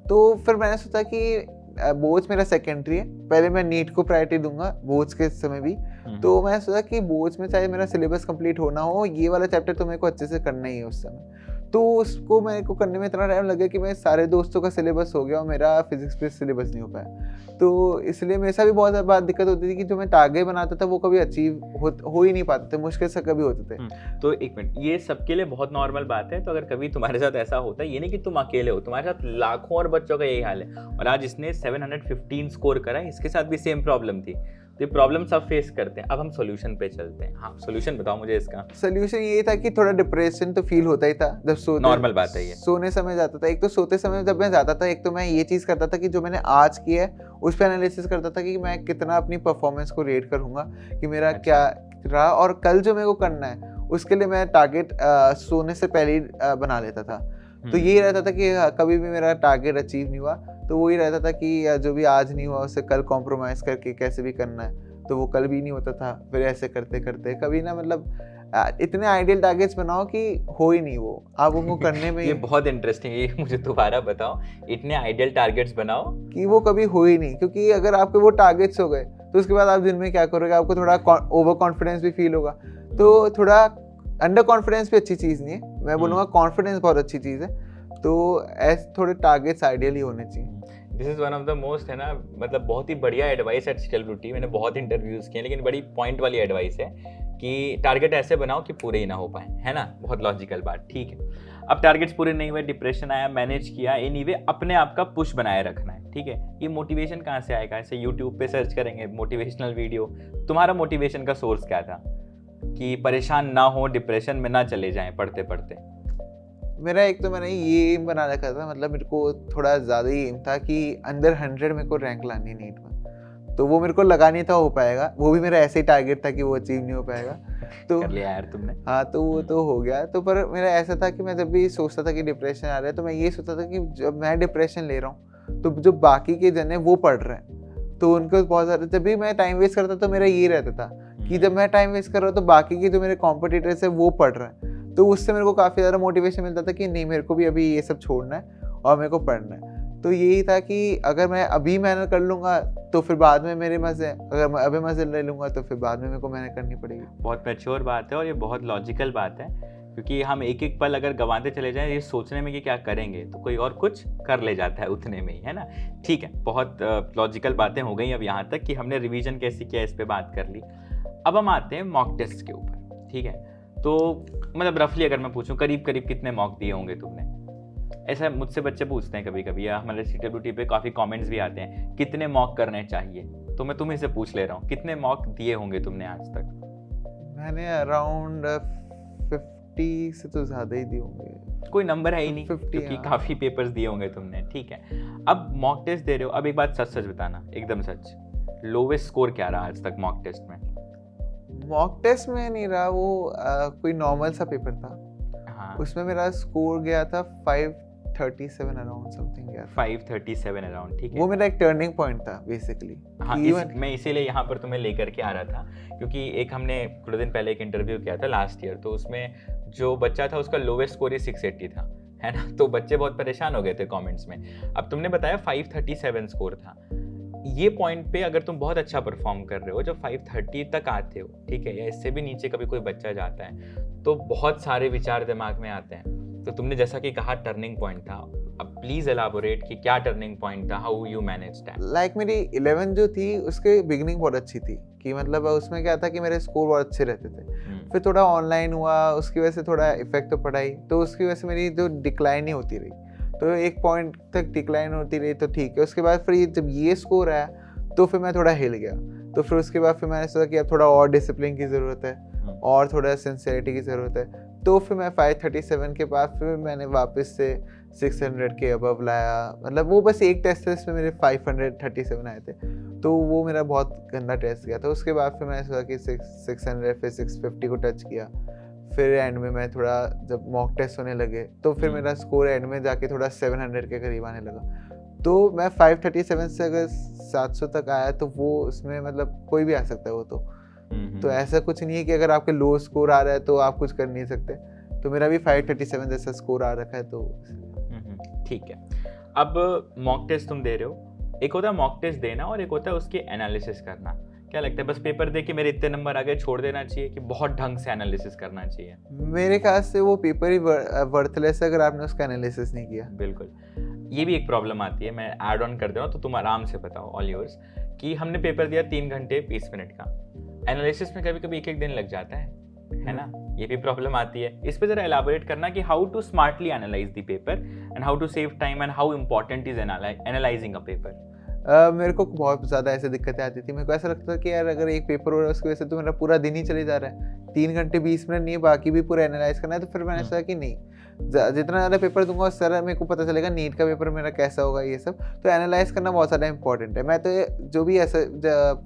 तो फिर मैंने सोचा कि बोर्ड्स मेरा सेकेंडरी है, पहले मैं नीट को प्रायोरिटी दूंगा बोर्ड्स के समय भी। तो मैंने सोचा कि बोर्ड्स में चाहे मेरा सिलेबस कंप्लीट होना हो, ये वाला चैप्टर तो मेरे को अच्छे से करना ही है उस समय। तो उसको मेरे को करने में इतना टाइम लगा कि मैं सारे दोस्तों का सिलेबस हो गया और मेरा फिजिक्स पे सिलेबस नहीं हो पाया। तो इसलिए मेरे साथ भी बहुत ज़्यादा दिक्कत होती थी कि जो मैं टारगेट बनाता था वो कभी अचीव हो ही नहीं पाते थे, मुश्किल से कभी होते थे। तो एक मिनट, ये सबके लिए बहुत नॉर्मल बात है। तो अगर कभी तुम्हारे साथ ऐसा होता है, ये नहीं कि तुम अकेले हो, तुम्हारे साथ लाखों और बच्चों का यही हाल है, और आज इसने 715 स्कोर करा, इसके साथ भी सेम प्रॉब्लम थी। तो ये प्रॉब्लम सब फेस करते हैं। अब हम सॉल्यूशन पे चलते हैं। हाँ, सॉल्यूशन बताओ मुझे इसका। सॉल्यूशन ये था कि थोड़ा डिप्रेशन तो फील होता ही था जब नॉर्मल बात है ये। सोने समय जाता था। एक तो सोते समय जब मैं जाता था, एक तो मैं ये चीज़ करता था कि जो मैंने आज किया है उस पर एनालिसिस करता था कि मैं कितना अपनी परफॉर्मेंस को रेट करूँगा, कि मेरा क्या रहा, और कल जो मेरे को करना है उसके लिए मैं टारगेट सोने से पहले ही बना लेता था। तो यही रहता था कि कभी भी मेरा टारगेट अचीव नहीं हुआ तो वही रहता था कि जो भी आज नहीं हुआ उसे कल कॉम्प्रोमाइज करके कैसे भी करना है, तो वो कल भी नहीं होता था। फिर ऐसे करते करते कभी ना, मतलब इतने आइडियल टारगेट्स बनाओ कि हो ही नहीं वो, आप उनको करने में ये बहुत इंटरेस्टिंग है, ये मुझे दोबारा बताओ। इतने आइडियल टारगेट्स बनाओ कि वो कभी हो ही नहीं, क्योंकि अगर आपके वो टारगेट्स हो गए तो उसके बाद आप दिन में क्या करोगे, आपको थोड़ा ओवर कॉन्फिडेंस भी फील होगा। तो थोड़ा अंडर कॉन्फिडेंस भी अच्छी चीज़ नहीं है, मैं बोलूँगा कॉन्फिडेंस बहुत अच्छी चीज़ है। तो ऐसे थोड़े टारगेट्स आइडियली होने चाहिए। This is one of the most, है ना, मतलब बहुत ही बढ़िया एडवाइस है CLBT। मैंने बहुत इंटरव्यूज किए, लेकिन बड़ी पॉइंट वाली एडवाइस है कि टारगेट ऐसे बनाओ कि पूरे ही ना हो पाए, है ना। बहुत लॉजिकल बात, ठीक है। अब टारगेट्स पूरे नहीं हुए, डिप्रेशन आया, मैनेज किया, एनीवे अपने आप का पुश बनाए रखना है, ठीक है। ये मोटिवेशन कहाँ से आएगा? ऐसे यूट्यूब पे सर्च करेंगे मोटिवेशनल वीडियो। तुम्हारा मोटिवेशन का सोर्स क्या था कि परेशान ना हो, डिप्रेशन में ना चले जाएं पढ़ते पढ़ते? मेरा एक तो मैंने ये एम बना रखा था, मतलब मेरे को थोड़ा ज़्यादा ही एम था कि अंदर 100 मेरे को रैंक लानी है नीट में। तो वो मेरे को लगा नहीं था हो पाएगा, वो भी मेरा ऐसे ही टारगेट था कि वो अचीव नहीं हो पाएगा। तो कर लिया यार तुमने। हाँ, तो वो तो हो गया। तो पर मेरा ऐसा था कि मैं जब भी सोचता था कि डिप्रेशन आ रहा है, तो मैं ये सोचता था कि जब मैं डिप्रेशन ले रहा हूँ तो जो बाकी के जन है वो पढ़ रहे हैं, तो उनको बहुत ज़्यादा, जब भी मैं टाइम वेस्ट करता तो मेरा ये रहता था कि जब मैं टाइम वेस्ट कर रहा हूँ तो बाकी के जो मेरे कॉम्पिटिटर्स है वो पढ़ रहे हैं, तो उससे मेरे को काफ़ी ज़्यादा मोटिवेशन मिलता था कि नहीं, मेरे को भी अभी ये सब छोड़ना है और मेरे को पढ़ना है। तो यही था कि अगर मैं अभी मेहनत कर लूँगा तो फिर बाद में मेरे मज़े, अगर मैं अभी मज़े ले लूँगा तो फिर बाद में मेरे को मेहनत करनी पड़ेगी। बहुत मैच्योर बात है और ये बहुत लॉजिकल बात है, क्योंकि हम एक एक पल अगर गंवाते चले जाएं ये सोचने में कि क्या करेंगे, तो कोई और कुछ कर ले जाता है उतने में ही, है ना। ठीक है, बहुत लॉजिकल बातें हो गई अब यहाँ तक कि हमने रिवीजन कैसे किया इस पे बात कर ली। अब हम आते हैं मॉक टेस्ट के ऊपर, ठीक है। तो मतलब रफली अगर मैं पूछूं, करीब करीब कितने मॉक दिए होंगे तुमने? ऐसा मुझसे बच्चे पूछते हैं कभी कभी, या हमारे CWT पे काफ़ी कमेंट्स भी आते हैं कितने मॉक करने चाहिए, तो मैं तुम्हें से पूछ ले रहा हूँ, कितने मॉक दिए होंगे तुमने आज तक? मैंने अराउंड 50 से तो ज़्यादा ही दिए होंगे। कोई नंबर है ही नहीं 50, क्योंकि हाँ। काफ़ी पेपर्स दिए होंगे तुमने, ठीक है। अब मॉक टेस्ट दे रहे हो, अब एक बात सच सच बताना, एकदम सच, लोवेस्ट स्कोर क्या रहा आज तक मॉक टेस्ट में? मॉक टेस्ट में नहीं रहा वो, कोई नॉर्मल सा पेपर था, हाँ, उसमें मेरा स्कोर गया था 537 अराउंड समथिंग गया था। 537 अराउंड, ठीक है। वो मेरा एक टर्निंग पॉइंट था बेसिकली। हाँ, मैं इसीलिए यहाँ पर तुम्हें लेकर के आ रहा था, क्योंकि एक हमने थोड़े दिन पहले एक इंटरव्यू किया था लास्ट ईयर, तो उसमें जो बच्चा था उसका लोवेस्ट स्कोर ही 680 था, है ना। तो बच्चे बहुत परेशान हो गए थे कमेंट्स में। अब तुमने बताया 537 स्कोर था, ये पॉइंट पे अगर तुम बहुत अच्छा परफॉर्म कर रहे हो, जब 530 तक आते हो, ठीक है, या इससे भी नीचे कभी कोई बच्चा जाता है, तो बहुत सारे विचार दिमाग में आते हैं। तो तुमने जैसा कि कहा टर्निंग पॉइंट था, अब प्लीज एलाबोरेट कि क्या टर्निंग पॉइंट था, how you manage that? Like मेरी 11 जो थी उसके बिगनिंग बहुत अच्छी थी, कि मतलब उसमें क्या था कि मेरे स्कोर बहुत अच्छे रहते थे। फिर थोड़ा ऑनलाइन हुआ, उसकी वजह से थोड़ा इफेक्ट तो पड़ा ही, तो उसकी वजह से मेरी जो डिक्लाइन ही होती रही, तो एक पॉइंट तक डिक्लाइन होती रही, तो ठीक है। उसके बाद फिर जब ये स्कोर आया तो फिर मैं थोड़ा हिल गया, तो फिर उसके बाद फिर मैंने सोचा कि अब थोड़ा और डिसिप्लिन की ज़रूरत है और थोड़ा सिंसियरिटी की ज़रूरत है, तो फिर मैं 537 के बाद फिर मैंने वापस से 600 के अबव लाया। मतलब वो बस एक टेस्ट था जिसमें मेरे 537 आए थे, तो वो मेरा बहुत गंदा टेस्ट गया था। उसके बाद फिर मैंने सोचा कि 600 फिर 650 को टच किया। फिर एंड में मैं थोड़ा, जब मॉक टेस्ट होने लगे तो फिर मेरा स्कोर एंड में जाके थोड़ा 700 के करीब आने लगा। तो मैं 537 से अगर 700 तक आया तो वो उसमें मतलब कोई भी आ सकता है वो तो ऐसा कुछ नहीं है कि अगर आपके लो स्कोर आ रहा है तो आप कुछ कर नहीं सकते। तो मेरा भी 537 जैसा स्कोर आ रखा है, तो ठीक है। अब मॉक टेस्ट तुम दे रहे हो, एक होता है मॉक टेस्ट देना और एक होता है उसकी एनालिसिस करना। क्या लगता है, बस पेपर दे के मेरे इतने नंबर आ गए छोड़ देना चाहिए कि बहुत ढंग से एनालिसिस करना चाहिए? मेरे ख्याल से वो पेपर ही वर्थलेस है अगर आपने उसका एनालिसिस नहीं किया। बिल्कुल, ये भी एक प्रॉब्लम आती है, मैं ऐड ऑन कर दे रहा हूँ तो तुम आराम से बताओ, ऑल योर्स, कि हमने पेपर दिया 3 घंटे 20 मिनट का, एनालिसिस में कभी कभी एक दिन लग जाता है ना, ये भी प्रॉब्लम आती है। इस पे जरा एलाबोरेट करना कि how to smartly analyse the paper and how to save time and how important is analysing a paper. मेरे को बहुत ज़्यादा ऐसे दिक्कतें आती थी। मेरे को ऐसा लगता था कि यार अगर एक पेपर हो रहा है उसकी वजह से तो मेरा पूरा दिन ही चले जा रहा है, 3 घंटे 20 मिनट नहीं है, बाकी भी पूरा एनालाइज करना है। तो फिर मैंने सोचा कि नहीं, जितना ज़्यादा पेपर दूंगा उस तरह मेरे को पता चलेगा नीट का पेपर मेरा कैसा होगा, ये सब तो एनालाइज करना बहुत ज़्यादा इंपॉर्टेंट है। मैं तो जो भी ऐसा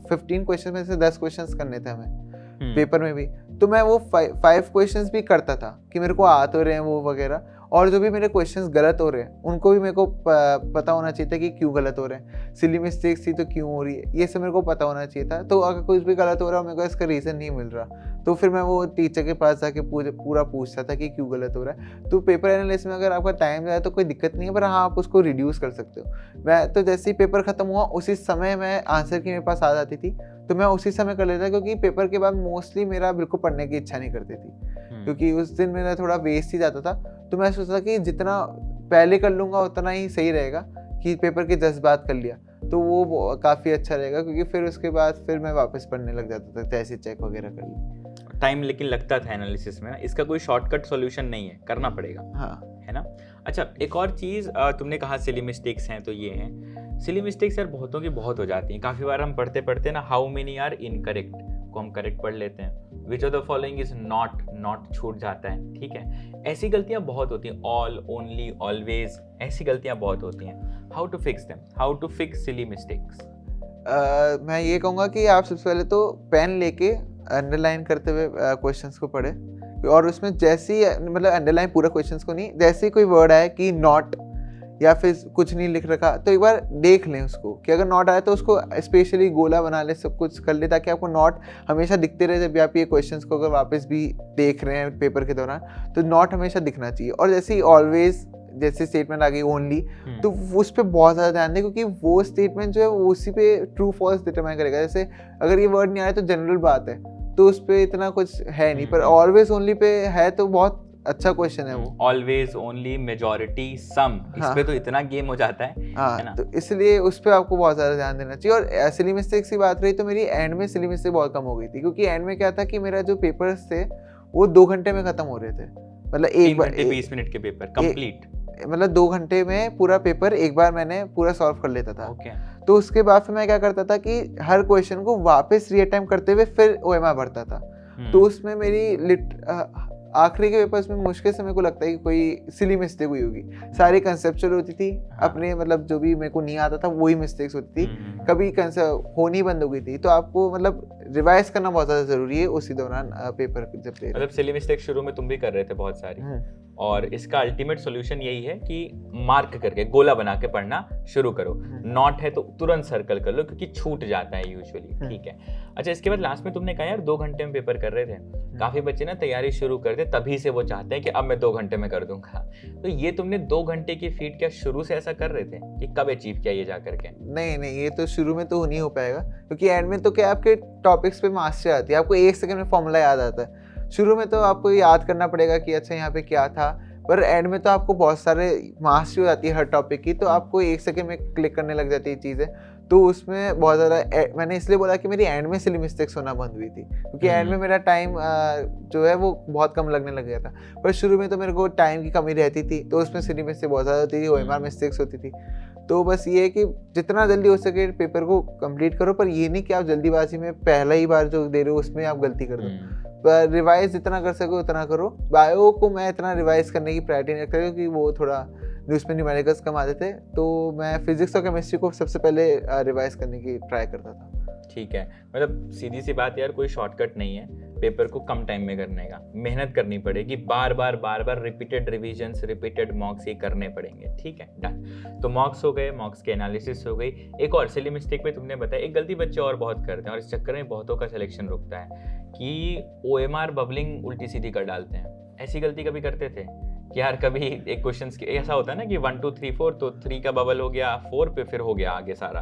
15 क्वेश्चन में से 10 क्वेश्चन करने थे हमें पेपर में भी, तो मैं वो 5 क्वेश्चंस भी करता था कि मेरे को आ तो रहे हैं वो वगैरह, और जो भी मेरे क्वेश्चंस गलत हो रहे हैं उनको भी मेरे को पता होना चाहिए था कि क्यों गलत हो रहे हैं, सिली मिस्टेक्स थी तो क्यों हो रही है, ये सब मेरे को पता होना चाहिए था। तो अगर कुछ भी गलत हो रहा है मेरे को इसका रीज़न नहीं मिल रहा तो फिर मैं वो टीचर के पास जाके पूरा पूछता था कि क्यों गलत हो रहा है। तो पेपर एनालिसिस में अगर आपका टाइम जाए तो कोई दिक्कत नहीं है, पर हाँ आप उसको रिड्यूस कर सकते हो। मैं तो जैसे ही पेपर ख़त्म हुआ उसी समय मैं आंसर की मेरे पास आ जाती थी तो मैं उसी समय कर लेता, क्योंकि पेपर के बाद मोस्टली मेरा बिल्कुल पढ़ने की इच्छा नहीं करती थी, क्योंकि उस दिन मेरा थोड़ा वेस्ट ही जाता था। तो मैं सोचता कि जितना पहले कर लूँगा उतना ही सही रहेगा, कि पेपर के जज्बात कर लिया तो वो काफ़ी अच्छा रहेगा, क्योंकि फिर उसके बाद फिर मैं वापस पढ़ने लग जाता था, जैसे चेक वगैरह कर लिया। टाइम लेकिन लगता था एनालिसिस में, इसका कोई शॉर्टकट सॉल्यूशन नहीं है, करना पड़ेगा। हाँ, है ना। अच्छा, एक और चीज़, तुमने कहा सिली मिस्टेक्स हैं, तो ये हैं सिली मिस्टेक्स यार, बहुतों की बहुत हो जाती हैं। काफ़ी बार हम पढ़ते पढ़ते ना हाउ मेनी आर इनकरेक्ट को हम करेक्ट पढ़ लेते हैं, which of the following is not छूट जाता है, ठीक है। ऐसी गलतियां बहुत होती हैं, ऑल, ओनली, ऑलवेज, ऐसी गलतियां बहुत होती हैं। How to fix them, how to fix silly mistakes? मैं ये कहूँगा कि आप सबसे पहले तो पेन लेके अंडरलाइन करते हुए क्वेश्चंस को पढ़े, और उसमें जैसे ही मतलब अंडरलाइन पूरा क्वेश्चंस को नहीं, जैसे ही कोई वर्ड आए कि नॉट या फिर कुछ नहीं लिख रखा तो एक बार देख लें उसको, कि अगर नॉट आए तो उसको स्पेशली गोला बना ले, सब कुछ कर ले, ताकि आपको नॉट हमेशा दिखते रहे जब भी आप ये क्वेश्चंस को अगर वापस भी देख रहे हैं पेपर के दौरान, तो नॉट हमेशा दिखना चाहिए। और जैसे ही ऑलवेज जैसे स्टेटमेंट आ गई ओनली, तो उस पर बहुत ज़्यादा ध्यान दें, क्योंकि वो स्टेटमेंट जो है वो उसी पे ट्रू फॉल्स डिटरमाइन करेगा। जैसे अगर ये वर्ड नहीं आया तो जनरल बात है, तो उस पर इतना कुछ है नहीं, पर ऑलवेज ओनली पे है तो बहुत अच्छा क्वेश्चन है वो। ऑलवेज ओनली, मेजॉरिटी, सम, इस पे तो इतना गेम हो जाता है ना? तो इसलिए उस पर आपको बहुत ज़्यादा ध्यान देना चाहिए। और सिली मिस्टेक्स की बात रही तो मेरी एंड में सिली मिस्टेक बहुत कम हो गई थी, क्योंकि एंड में क्या था कि मेरा जो पेपर्स थे वो 2 घंटे में ख़त्म हो रहे थे, मतलब 3 घंटे 20 मिनट के पेपर कंप्लीट, मतलब 2 घंटे में पूरा पेपर एक बार मैंने पूरा सॉल्व कर लेता था। तो उसके बाद फिर मैं क्या करता था कि हर क्वेश्चन को वापस रीअटेम्प्ट करते हुए फिर OMR भरता था। तो उसमें मेरी आखिरी के पेपर्स में मुश्किल से मेरे को लगता है कि कोई सिली मिस्टेक हुई होगी। सारी कंसेप्चुअल होती थी, अपने मतलब जो भी मेरे को नहीं आता था वही मिस्टेक्स होती थी, कभी होनी बंद हो गई थी। तो आपको मतलब रिवाइज करना बहुत ज़्यादा ज़रूरी है उसी दौरान पेपर जब दे। मतलब सिली मिस्टेक शुरू में तुम भी कर रहे थे बहुत सारी, और इसका अल्टीमेट सॉल्यूशन यही है कि मार्क करके गोला बना के पढ़ना शुरू करो। नॉट है तो तुरंत सर्कल कर लो, क्योंकि छूट जाता है यूजुअली। ठीक है, अच्छा, इसके बाद लास्ट में तुमने कहा यार 2 घंटे में पेपर कर रहे थे। काफी बच्चे ना तैयारी शुरू करते तभी से वो चाहते हैं कि अब मैं 2 घंटे में कर दूंगा। तो ये तुमने 2 घंटे की फीट क्या शुरू से ऐसा कर रहे थे कि कब अचीव किया ये जा करके? नहीं, ये तो शुरू में तो नहीं हो पाएगा, क्योंकि एंड में तो क्या आपके टॉपिक्स पे मास्टर आती है, आपको 1 सेकंड में फॉर्मूला याद आता है। शुरू में तो आपको याद करना पड़ेगा कि अच्छा यहाँ पे क्या था, पर एंड में तो आपको बहुत सारे मास्टरी हो जाती है हर टॉपिक की, तो आपको 1 सेकंड में क्लिक करने लग जाती है चीज़ें। तो उसमें बहुत ज़्यादा मैंने इसलिए बोला कि मेरी एंड में सिली मिस्टेक्स होना बंद हुई थी, क्योंकि एंड में मेरा टाइम जो है वो बहुत कम लगने लग गया था। पर शुरू में तो मेरे को टाइम की कमी रहती थी, तो उसमें सिली मिस्टेक बहुत ज़्यादा होती थी, OMR मिस्टेक्स होती थी। तो बस ये है कि जितना जल्दी हो सके पेपर को कंप्लीट करो, पर ये नहीं कि आप जल्दीबाजी में पहला ही बार जो दे रहे हो उसमें आप गलती कर दो। पर रिवाइज जितना कर सको उतना करो। बायो को मैं इतना रिवाइज करने की प्रायोरिटी नहीं रखता, क्योंकि वो थोड़ा उसमें न्यूमेरिकल्स कम आते थे, तो मैं फिजिक्स और केमिस्ट्री को सबसे पहले रिवाइज करने की ट्राई करता था। ठीक है, मतलब सीधी सी बात यार, कोई शॉर्टकट नहीं है पेपर को कम टाइम में करने का। मेहनत करनी पड़ेगी, बार बार रिपीटेड रिविजन्स, रिपीटेड मॉक्स ये करने पड़ेंगे। ठीक है, डन। तो मॉक्स हो गए, मॉक्स के एनालिसिस हो गई। एक और सिली मिस्टेक पे तुमने बताया, एक गलती बच्चे और बहुत करते हैं और इस चक्कर में बहुतों का सिलेक्शन रुकता है कि OMR बबलिंग उल्टी सीधी कर डालते हैं। ऐसी गलती कभी करते थे कि यार कभी एक क्वेश्चन ऐसा होता है ना कि 1 2 3 4, तो 3 का बबल हो गया 4 पे, फिर हो गया आगे सारा।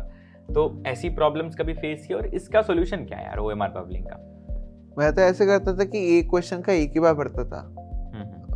तो ऐसी प्रॉब्लम्स कभी फेस की, और इसका सॉल्यूशन क्या है यार OMR बबलिंग का? मैं तो ऐसे करता था कि एक क्वेश्चन का एक ही बार भरता था,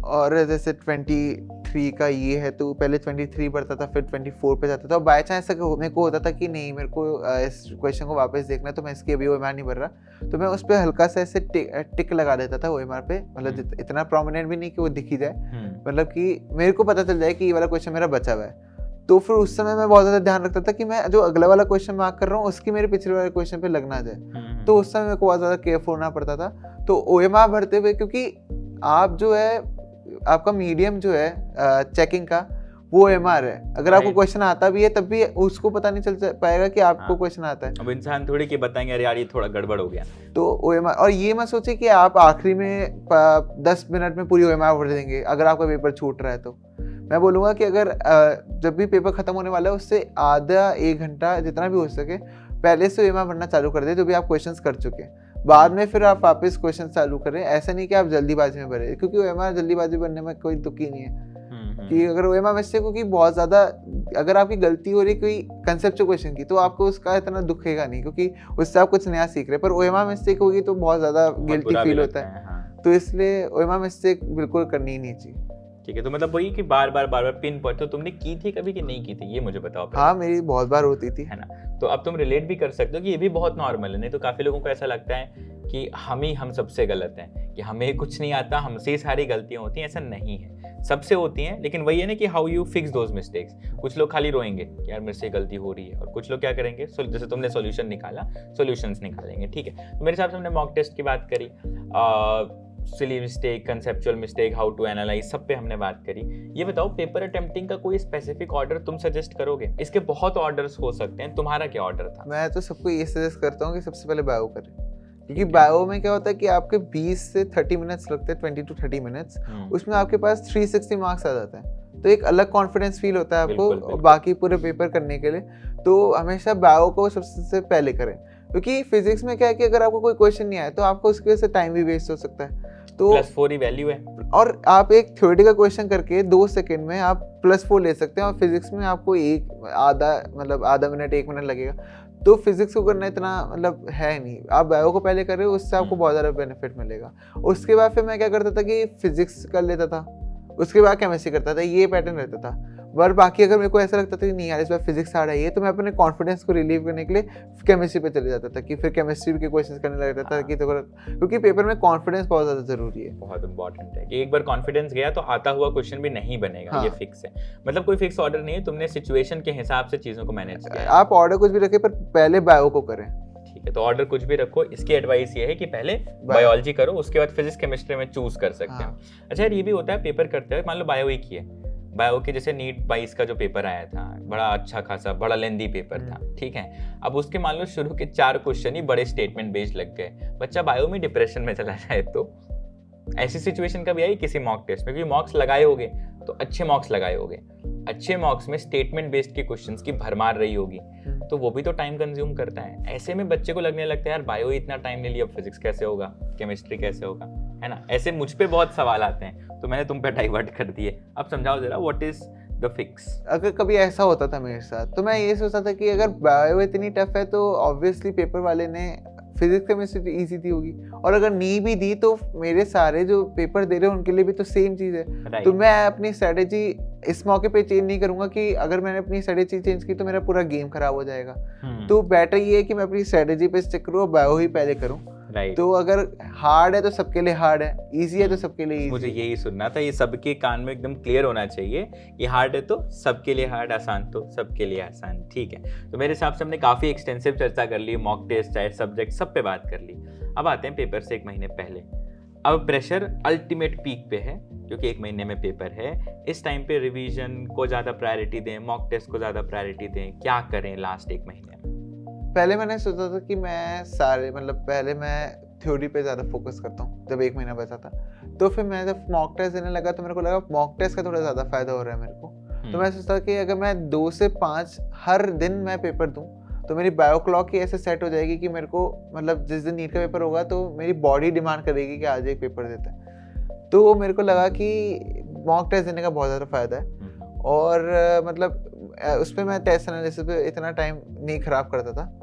और जैसे 23 का ये है तो पहले 23 भरता था, फिर 24 पे जाता था। और बाय चांस ऐसा मेरे को होता था कि नहीं, मेरे को इस क्वेश्चन को वापस देखना है, तो मैं इसकी अभी OMR नहीं भर रहा, तो मैं उस पर हल्का सा ऐसे टिक लगा देता था OMR पे, मतलब इतना प्रोमिनेंट भी नहीं कि वो दिख ही जाए, मतलब कि मेरे को पता चल जाए कि ये वाला क्वेश्चन मेरा बचा हुआ है। तो फिर उस समय मैं बहुत ज़्यादा ध्यान रखता था कि मैं जो अगला वाला क्वेश्चन मार्क कर रहा हूँ उसकी मेरे पिछले वाले क्वेश्चन पे लगना जाए। तो उस समय मेरे को बहुत ज़्यादा केयरफुल होना पड़ता था। तो OMR भरते हुए, क्योंकि आप जो है आपका मीडियम जो है चेकिंग का वो OMR है, अगर आपको क्वेश्चन आता भी है तब भी उसको पता नहीं चल पाएगा कि आपको क्वेश्चन आता है। अब इंसान थोड़ी कि बताएंगे अरे यार ये थोड़ा गड़बड़ हो गया। तो OMR, और ये मत सोचिए कि आप आखिरी में 10 मिनट में पूरी OMR भर देंगे अगर आपका पेपर छूट रहा है। तो मैं बोलूँगा कि अगर जब भी पेपर खत्म होने वाला है उससे आधा 1 घंटा जितना भी हो सके पहले से OMR भरना चालू कर दे, जो भी आप क्वेश्चंस कर चुके हैं। बाद में फिर आप वापस क्वेश्चन चालू करें, ऐसा नहीं कि आप जल्दीबाजी में भरें, क्योंकि OMR जल्दीबाजी भरने में कोई दुख ही नहीं है। कि अगर OMR मिस्टेक होगी बहुत ज़्यादा, अगर आपकी गलती हो रही कोई कंसेप्चुअल क्वेश्चन की, तो आपको उसका इतना दुखेगा नहीं, क्योंकि उससे आप कुछ नया सीख रहे हैं। पर OMR मिस्टेक होगी तो बहुत ज़्यादा गिल्टी फील होता है। तो इसलिए OMR मिस्टेक बिल्कुल करनी ही नहीं चाहिए। ठीक है, तो मतलब वही कि बार बार पिन पॉइंट, तो तुमने की थी कभी कि नहीं की थी, ये मुझे बताओ। हाँ, मेरी बहुत बार होती थी, है ना। तो अब तुम रिलेट भी कर सकते हो कि ये भी बहुत नॉर्मल है। नहीं तो काफी लोगों को ऐसा लगता है कि हम सबसे गलत हैं, कि हमें कुछ नहीं आता, हमसे सारी गलतियां होती हैं। ऐसा नहीं है, सबसे होती हैं, लेकिन वही है ना कि how you fix those mistakes. कुछ लोग खाली रोएंगे कि यार मेरे से गलती हो रही है, और कुछ लोग क्या करेंगे, जैसे तुमने सॉल्यूशन निकाला, सॉल्यूशंस निकालेंगे। ठीक है, तो मेरे हिसाब से हमने मॉक टेस्ट की बात करी, silly mistake, conceptual mistake, how to analyse, सब पे हमने बात करी। ये बताओ, पेपर अटेम्प्टिंग का कोई स्पेसिफिक ऑर्डर तुम सजेस्ट करोगे? इसके बहुत ऑर्डर्स हो सकते हैं, तुम्हारा क्या ऑर्डर था? मैं तो सबको ये सजेस्ट करता हूँ कि सबसे पहले बायो करें, क्योंकि बायो में क्या होता है कि आपके 20 से 30 मिनट्स लगते हैं, 20 to 30 मिनट्स, उसमें आपके पास 360 मार्क्स आ जाते हैं, तो एक अलग कॉन्फिडेंस फील होता है बिल्कुल, आपको बिल्कुल। बाकी पूरे पेपर करने के लिए। तो हमेशा बायो को सबसे पहले करें, क्योंकि फिजिक्स में क्या है कि अगर आपको कोई क्वेश्चन नहीं आया तो आपको उसकी वजह से टाइम भी वेस्ट हो सकता है। तो +4 ही वैल्यू है। और आप एक थ्योरेटिकल क्वेश्चन करके 2 सेकंड में आप +4 ले सकते हैं, और फिजिक्स में आपको आधा मिनट 1 मिनट लगेगा। तो फिजिक्स को करना इतना है नहीं, आप बायो को पहले कर रहे हो, उससे आपको बहुत ज़्यादा बेनिफिट मिलेगा। उसके बाद फिर मैं क्या करता था कि फिजिक्स कर लेता था, उसके बाद केमिस्ट्री करता था, ये पैटर्न रहता था। और बाकी अगर मेरे को ऐसा लगता था कि नहीं यार इस बार फिजिक्स हार्ड है, तो मैं अपने कॉन्फिडेंस को रिलीव करने के लिए केमिस्ट्री पे चले जाता था, कि फिर केमिस्ट्री के क्वेश्चंस करने लग जाता था कि क्योंकि पेपर में कॉन्फिडेंस बहुत ज़्यादा ज़रूरी है। बहुत इंपॉर्टेंट है कि एक बार कॉन्फिडेंस गया तो आता हुआ क्वेश्चन भी नहीं बनेगा। हाँ। ये फिक्स है, मतलब कोई फिक्स ऑर्डर नहीं है, तुमने सिचुएशन के हिसाब से चीज़ों को मैनेज किया है। आप ऑर्डर कुछ भी रखें पर पहले बायो को करें। ठीक है, तो ऑर्डर कुछ भी रखो। इसकी एडवाइस ये है कि पहले बायोलॉजी करो, उसके बाद फिजिक्स केमिस्ट्री में चूज कर सकते हैं। अच्छा यार, ये भी होता है पेपर करते हुए, मान लो बायो एक ही है, बायो के जैसे नीट 22 का जो पेपर आया था, बड़ा अच्छा खासा बड़ा लेंदी पेपर था, ठीक है। अब उसके मान लो शुरू के 4 क्वेश्चन ही बड़े स्टेटमेंट बेस्ड लग गए, बच्चा बायो में डिप्रेशन में चला जाए तो ऐसी सिचुएशन कभी आई किसी मॉक टेस्ट में? क्योंकि मॉक्स लगाए होगे तो अच्छे मॉक्स लगाए होगे, अच्छे मॉक्स में स्टेटमेंट बेस्ड के क्वेश्चंस की भरमार रही होगी, तो वो भी तो टाइम कंज्यूम करता है। ऐसे में बच्चे को लगने लगता है यार बायो इतना टाइम ले लिया, अब फिजिक्स कैसे होगा, केमिस्ट्री कैसे होगा, है ना। ऐसे मुझ पे बहुत सवाल आते हैं, तो मैंने तुम पे डाइवर्ट कर दिए। अब समझाओ जरा व्हाट इज द फिक्स। अगर कभी ऐसा होता था मेरे साथ, तो मैं ये सोचता था कि अगर बायो इतनी टफ है तो ऑब्वियसली पेपर वाले ने फिजिक्स केमिस्ट्री इजी दी होगी, और अगर नहीं भी दी तो मेरे सारे जो पेपर दे रहे हैं उनके लिए भी तो सेम चीज़ है। तो मैं अपनी स्ट्रेटेजी इस मौके पे चेंज नहीं करूंगा कि अगर मैंने अपनी स्ट्रेटेजी चेंज की तो मेरा पूरा गेम खराब हो जाएगा। तो बेटर ये है कि मैं अपनी स्ट्रेटेजी पे स्टिक करूँ और बायो ही पहले करूँ। तो अगर हार्ड है तो सबके लिए हार्ड है, इजी है तो सबके लिए इजी। मुझे यही सुनना था, ये सबके कान में एकदम क्लियर होना चाहिए कि हार्ड है तो सबके लिए हार्ड, आसान तो सबके लिए आसान। ठीक है, तो मेरे हिसाब से हमने काफ़ी एक्सटेंसिव चर्चा कर ली, मॉक टेस्ट चाहे सब्जेक्ट सब पे बात कर ली। अब आते हैं पेपर से 1 महीने पहले। अब प्रेशर अल्टीमेट पीक पे है क्योंकि 1 महीने में पेपर है। इस टाइम पे रिवीजन को ज़्यादा प्रायोरिटी दें, मॉक टेस्ट को ज़्यादा प्रायोरिटी दें, क्या करें लास्ट 1 महीने में? पहले मैंने सोचा था कि मैं पहले मैं थ्योरी पे ज़्यादा फोकस करता हूँ जब 1 महीना बचा था। तो फिर मैं जब मॉक टेस्ट देने लगा तो मेरे को लगा मॉक टेस्ट का थोड़ा ज़्यादा फ़ायदा हो रहा है मेरे को। तो मैं सोचता कि अगर मैं 2 से 5 हर दिन मैं पेपर दूँ तो मेरी बायो क्लॉक ही ऐसे सेट हो जाएगी कि मेरे को जिस दिन नीट का पेपर होगा तो मेरी बॉडी डिमांड करेगी कि आज एक पेपर देते हैं। तो मेरे को लगा कि मॉक टेस्ट देने का बहुत ज़्यादा फ़ायदा है। और उस पर मैं टेस्ट एनालिसिस पे इतना टाइम नहीं ख़राब करता था।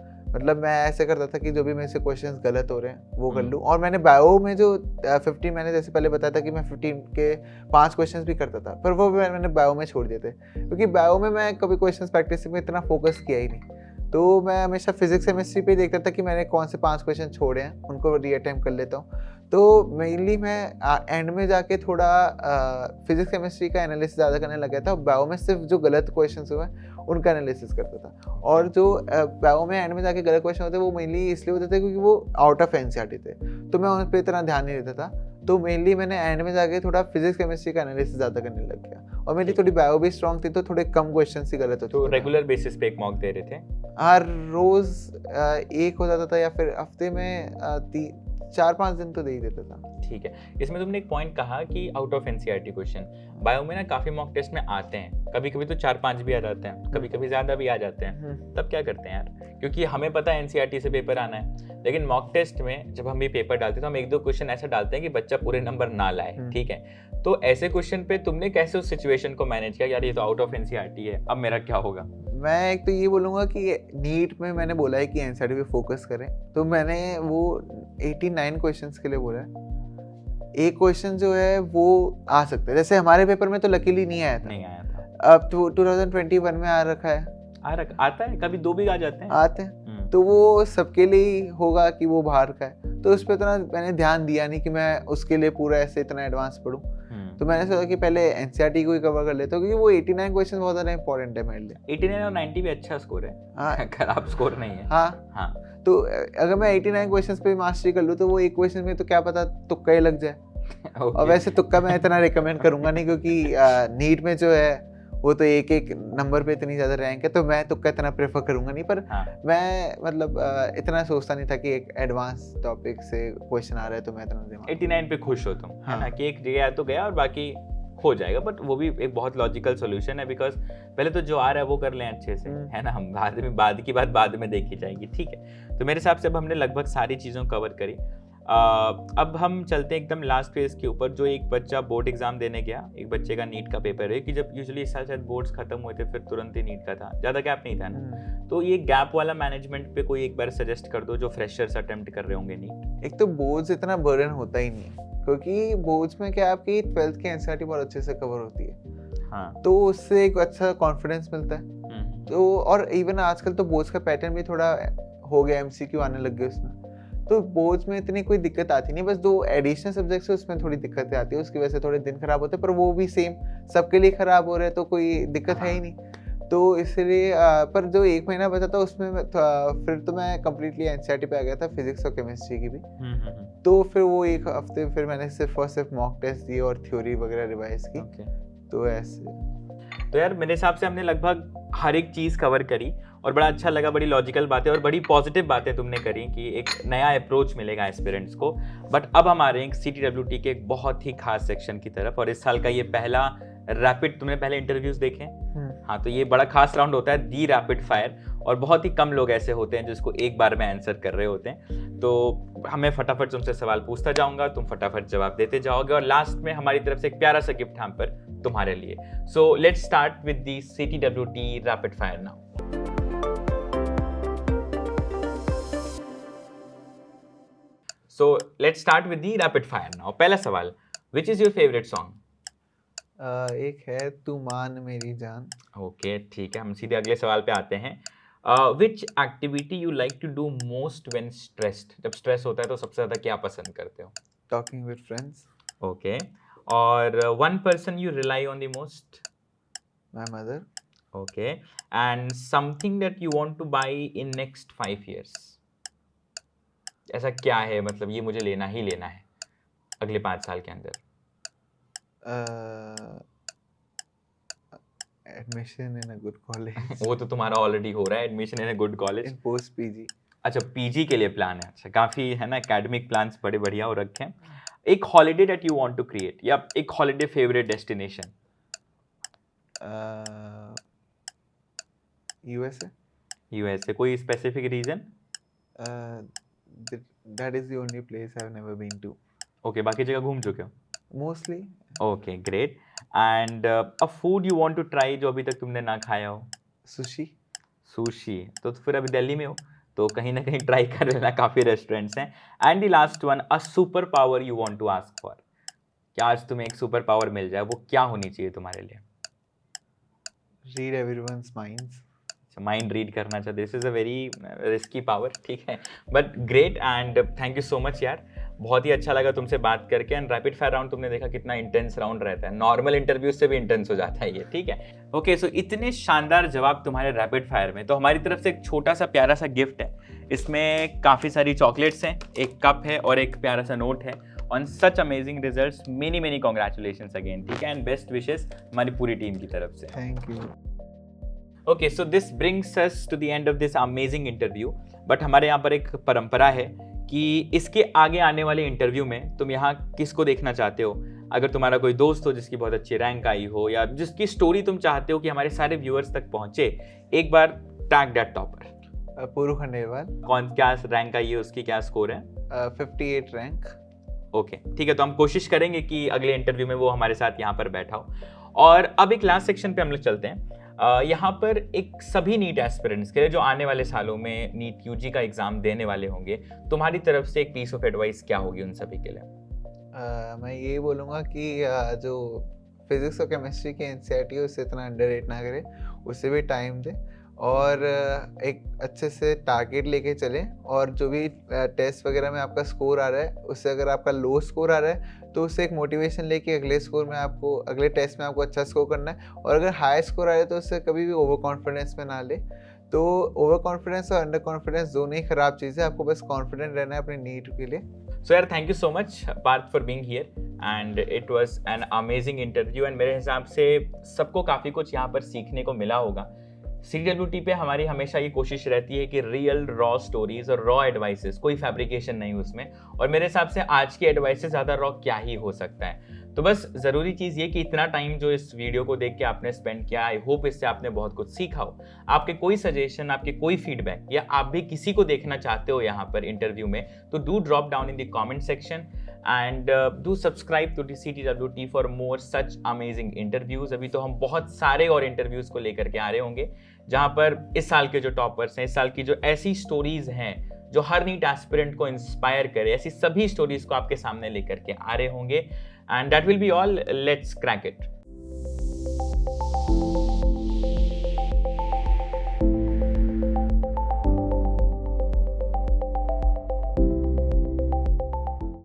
मैं ऐसे करता था कि जो भी मेरे से क्वेश्चंस गलत हो रहे हैं वो कर लूँ। और मैंने बायो में जो 15 मैंने जैसे पहले बताया था कि मैं 15 के 5 क्वेश्चंस भी करता था, पर वो भी मैंने बायो में छोड़ दिए थे क्योंकि बायो में मैं कभी क्वेश्चंस प्रैक्टिस में इतना फोकस किया ही नहीं। तो मैं हमेशा फिजिक्स केमिस्ट्री पे देखता था कि मैंने कौन से 5 क्वेश्चन छोड़े हैं, उनको रीअटेम्प्ट कर लेता हूँ। तो मेनली मैं एंड में जाके थोड़ा फिजिक्स केमिस्ट्री का एनालिसिस ज़्यादा करने लगा था। बायो में सिर्फ जो गलत क्वेश्चन हुए उनका एनालिसिस करता था। और जो बायो में एंड में जाके गलत क्वेश्चन होते वो मेनली इसलिए होते थे क्योंकि वो आउट ऑफ एनसीईआरटी थे, तो मैं उन पर इतना ध्यान नहीं देता था। तो मेनली मैंने एंड में जाके थोड़ा फिजिक्स केमिस्ट्री का एनालिसिस ज़्यादा करने लग गया। और मेरी थोड़ी बायो भी स्ट्रॉन्ग थी तो थोड़े कम क्वेश्चन ही गलत होते। तो रेगुलर बेसिस पे एक मॉक दे रहे थे? हर रोज़ एक हो जाता था या फिर हफ्ते में 4-5 दिन तो दे ही देता था। ठीक है, इसमें तुमने एक पॉइंट कहा कि out of NCERT question bio में ना काफ़ी मॉक टेस्ट में आते हैं, कभी कभी तो 4-5 भी आ जाते हैं, कभी कभी ज़्यादा भी आ जाते हैं। तब क्या करते हैं यार? क्योंकि हमें पता है एनसीईआरटी से पेपर आना है, लेकिन मॉक टेस्ट में जब हम भी पेपर डालते हैं तो हम 1-2 क्वेश्चन ऐसा डालते हैं कि बच्चा पूरे नंबर ना लाए। ठीक है, तो ऐसे क्वेश्चन पे तुमने कैसे उस सिचुएशन को मैनेज किया? यार ये तो आउट ऑफ एनसीईआरटी है, अब मेरा क्या होगा? मैं एक तो ये बोलूँगा कि नीट में मैंने बोला है कि एनसीईआरटी पे फोकस करें, तो मैंने वो 89 क्वेश्चंस के लिए बोला है। एक क्वेश्चन जो है वो आ सकता है, जैसे हमारे पेपर में तो लकीली नहीं आया था। अब 2021 में आ रखा है, आता है, कभी 2 भी आ जाते हैं, आते हैं। तो वो सबके लिए होगा कि वो बाहर का है, तो उस पर इतना मैंने ध्यान दिया नहीं कि मैं उसके लिए पूरा ऐसे इतना एडवांस पढूं। तो मैंने सोचा कि पहले एनसीईआरटी को ही कवर कर लेता हूँ क्योंकि वो 89 क्वेश्चन बहुत ज़्यादा इंपॉर्टेंट है मेरे लिए। 89 और 90 भी अच्छा स्कोर है। हाँ, खराब स्कोर नहीं है। हाँ। तो अगर मैं 89 क्वेश्चंस पे मास्टरी कर लूँ तो वो एक क्वेश्चन में तो क्या पता तुक्का ही लग जाए। और वैसे तुक्का मैं इतना रिकमेंड करूँगा नहीं क्योंकि नीट में जो है वो तो एक एक नंबर पे इतनी ज़्यादा रैंक है, तो मैं तुक्का इतना प्रेफर करूँगा नहीं। पर हाँ। मैं मतलब इतना सोचता नहीं था कि एक एडवांस टॉपिक से क्वेश्चन आ रहा है तो मैं इतना दिमाग 89 पे खुश हो तुम, है हाँ। ना, कि एक गया तो गया और बाकी हो जाएगा। बट वो भी एक बहुत लॉजिकल सॉल्यूशन है, बिकॉज पहले तो जो आ रहा है वो कर लें अच्छे से, है ना, हम बाद की बात बाद में देखी जाएगी, ठीक है। तो मेरे हिसाब से अब हमने लगभग सारी चीज़ों कवर करी। अब हम चलते हैं एकदम लास्ट फेज के ऊपर। जो एक बच्चा बोर्ड एग्जाम देने गया, एक बच्चे का नीट का पेपर है कि जब यूजुअली इस साल शायद बोर्ड्स खत्म हुए थे फिर तुरंत ही नीट का था, ज़्यादा गैप नहीं था ना। तो ये गैप वाला मैनेजमेंट पे कोई एक बार सजेस्ट कर दो जो फ्रेशर्स अटेम्प्ट कर रहे होंगे नीट। एक तो बोर्ड्स इतना बर्डन होता ही नहीं है, क्योंकि बोर्ड्स में क्या आपकी 12th की एनसीईआरटी बहुत अच्छे से कवर होती है। हाँ। तो उससे एक अच्छा कॉन्फिडेंस मिलता है। तो और इवन आजकल तो बोर्ड्स का पैटर्न भी थोड़ा हो गया, एमसीक्यू आने लग गए उसमें, तो बोर्ड्स में इतनी कोई दिक्कत आती नहीं। बस 2 एडिशनल सब्जेक्ट्स है उसमें थोड़ी दिक्कतें आती है, उसकी वजह से थोड़े दिन खराब होते हैं, पर वो भी सेम सबके लिए खराब हो रहे हैं तो कोई दिक्कत है ही नहीं। तो इसलिए पर जो 1 महीना बचा था उसमें फिर तो मैं कम्प्लीटली एनसीईआरटी पे आ गया था, फिजिक्स और केमिस्ट्री की भी। तो फिर वो 1 हफ्ते फिर मैंने सिर्फ मॉक टेस्ट दिए और थ्योरी वगैरह रिवाइज की। तो ऐसे तो यार मेरे हिसाब से हमने लगभग हर एक चीज़ कवर करी और बड़ा अच्छा लगा, बड़ी लॉजिकल बातें और बड़ी पॉजिटिव बातें तुमने करी कि एक नया अप्रोच मिलेगा एस्पिरेंट्स को। बट अब हम आ रहे हैं CTWT के एक बहुत ही खास सेक्शन की तरफ, और इस साल का ये पहला रैपिड, तुमने पहले इंटरव्यूज देखे? हाँ, तो ये बड़ा खास राउंड होता है दी रैपिड फायर, और बहुत ही कम लोग ऐसे होते हैं जिसको एक बार में आंसर कर रहे होते हैं। तो हमें फटाफट तुमसे सवाल पूछता जाऊंगा, तुम फटाफट जवाब देते जाओगे, और लास्ट में हमारी तरफ से एक प्यारा सा गिफ्ट हैम्पर तुम्हारे लिए। So let's start with the CTWT rapid fire now. So let's start with the rapid fire now. पहला सवाल, which is your favorite song? एक है तू मान मेरी जान। ओके, ठीक है, हम सीधे अगले सवाल पे आते हैं। Which activity you like to do most when stressed? जब स्ट्रेस होता है तो सबसे ज़्यादा क्या पसंद करते हो? Talking with friends. ओके, और one person you rely on the most? My mother. Okay, and something that you want to buy in next 5 years? ऐसा क्या है, मतलब ये मुझे लेना ही लेना है अगले 5 साल के अंदर? Admission in a good college. वो तो तुम्हारा ऑलरेडी हो रहा है, admission in a good college. In post PG. अच्छा, पीजी के लिए प्लान है, अच्छा, काफ़ी है ना, एकेडमिक प्लान्स बड़े बढ़िया हो रखे हैं। एक holiday that you want to create, या एक holiday favourite destination? USA. USA, कोई specific region? That is the only place I've never been to. Okay, बाकी जगह घूम चुके हो? Mostly. Okay, great. And a food you want to try जो अभी तक तुमने ना खाया हो? Sushi. सुशी, तो फिर अभी दिल्ली में हो तो कहीं ना कहीं ट्राई कर लेना, काफ़ी रेस्टोरेंट्स हैं। And the last one, a super power you want to ask for. क्या आज तुम्हें एक सुपर पावर मिल जाए, वो क्या होनी चाहिए तुम्हारे लिए? Read everyone's minds. Mind read करना चाहते, this is a very risky power, ठीक है, but great and thank you so much यार, बहुत ही अच्छा लगा तुमसे बात करके। एंड रैपिड फायर राउंड तुमने देखा कितना इंटेंस राउंड रहता है, नॉर्मल इंटरव्यू से भी इंटेंस हो जाता है ये, ठीक है। ओके, सो इतने शानदार जवाब तुम्हारे रैपिड फायर में, तो हमारी तरफ से एक छोटा सा प्यारा सा गिफ्ट है। इसमें काफ़ी सारी चॉकलेट्स हैं, एक कप है और एक प्यारा सा नोट है। On such amazing results, many congratulations again, ठीक है, एंड बेस्ट विशेस हमारी पूरी टीम की तरफ से। Thank you. Okay, so this brings us to the end of this amazing interview. But हमारे यहाँ पर एक परंपरा है कि इसके आगे आने वाले इंटरव्यू में तुम यहाँ किसको देखना चाहते हो? अगर तुम्हारा कोई दोस्त हो जिसकी बहुत अच्छी रैंक आई हो, या जिसकी स्टोरी तुम चाहते हो कि हमारे सारे व्यूअर्स तक पहुंचे, एक बार टैग दैट टॉपर। पुरु खंडेलवाल। कौन, क्या रैंक आई है उसकी, क्या स्कोर है? 58 रैंक। ओके, ठीक है, तो हम कोशिश करेंगे कि अगले इंटरव्यू में वो हमारे साथ यहाँ पर बैठा हो। और अब एक लास्ट सेक्शन पे हम लोग चलते हैं। यहाँ पर एक सभी नीट एस्पिरेंट्स के लिए जो आने वाले सालों में नीट यूजी का एग्जाम देने वाले होंगे, तुम्हारी तरफ से एक पीस ऑफ एडवाइस क्या होगी उन सभी के लिए? मैं ये बोलूँगा कि जो फिजिक्स और केमिस्ट्री की एनसीईआरटी है उससे इतना अंडररेट ना करें, उससे भी टाइम दें और एक अच्छे से टारगेट लेके चलें। और जो भी टेस्ट वगैरह में आपका स्कोर आ रहा है, उससे अगर आपका लो स्कोर आ रहा है तो उससे एक मोटिवेशन लेके अगले स्कोर में आपको, अगले टेस्ट में आपको अच्छा स्कोर करना है। और अगर हाई स्कोर आ रहा है तो उससे कभी भी ओवर कॉन्फिडेंस में ना ले। तो ओवर कॉन्फिडेंस और अंडर कॉन्फिडेंस दोनों ही ख़राब चीज़ है, आपको बस कॉन्फिडेंट रहना है अपने नीट के लिए। सो यार thank you so much Parth for being here and it was an amazing interview and मेरे हिसाब से सबको काफ़ी कुछ यहाँ पर सीखने को मिला होगा। CWT पे हमारी हमेशा ये कोशिश रहती है कि रियल रॉ स्टोरीज और रॉ एडवाइसेस, कोई फैब्रिकेशन नहीं उसमें, और मेरे हिसाब से आज की एडवाइस से ज़्यादा रॉ क्या ही हो सकता है। तो बस ज़रूरी चीज़ ये कि इतना टाइम जो इस वीडियो को देख के आपने स्पेंड किया, आई होप इससे आपने बहुत कुछ सीखा हो। आपके कोई सजेशन, आपके कोई फीडबैक, या आप भी किसी को देखना चाहते हो यहाँ पर इंटरव्यू में, तो do drop down in the comment section and do subscribe to CTWT for more such amazing interviews. अभी तो हम बहुत सारे और इंटरव्यूज को लेकर के आ रहे होंगे, जहाँ पर इस साल के जो टॉपर्स हैं, इस साल की जो ऐसी स्टोरीज हैं जो हर नीट एस्पिरेंट को इंस्पायर करे, ऐसी सभी स्टोरीज को आपके सामने लेकर के आ रहे होंगे। And that will be all, let's crack it.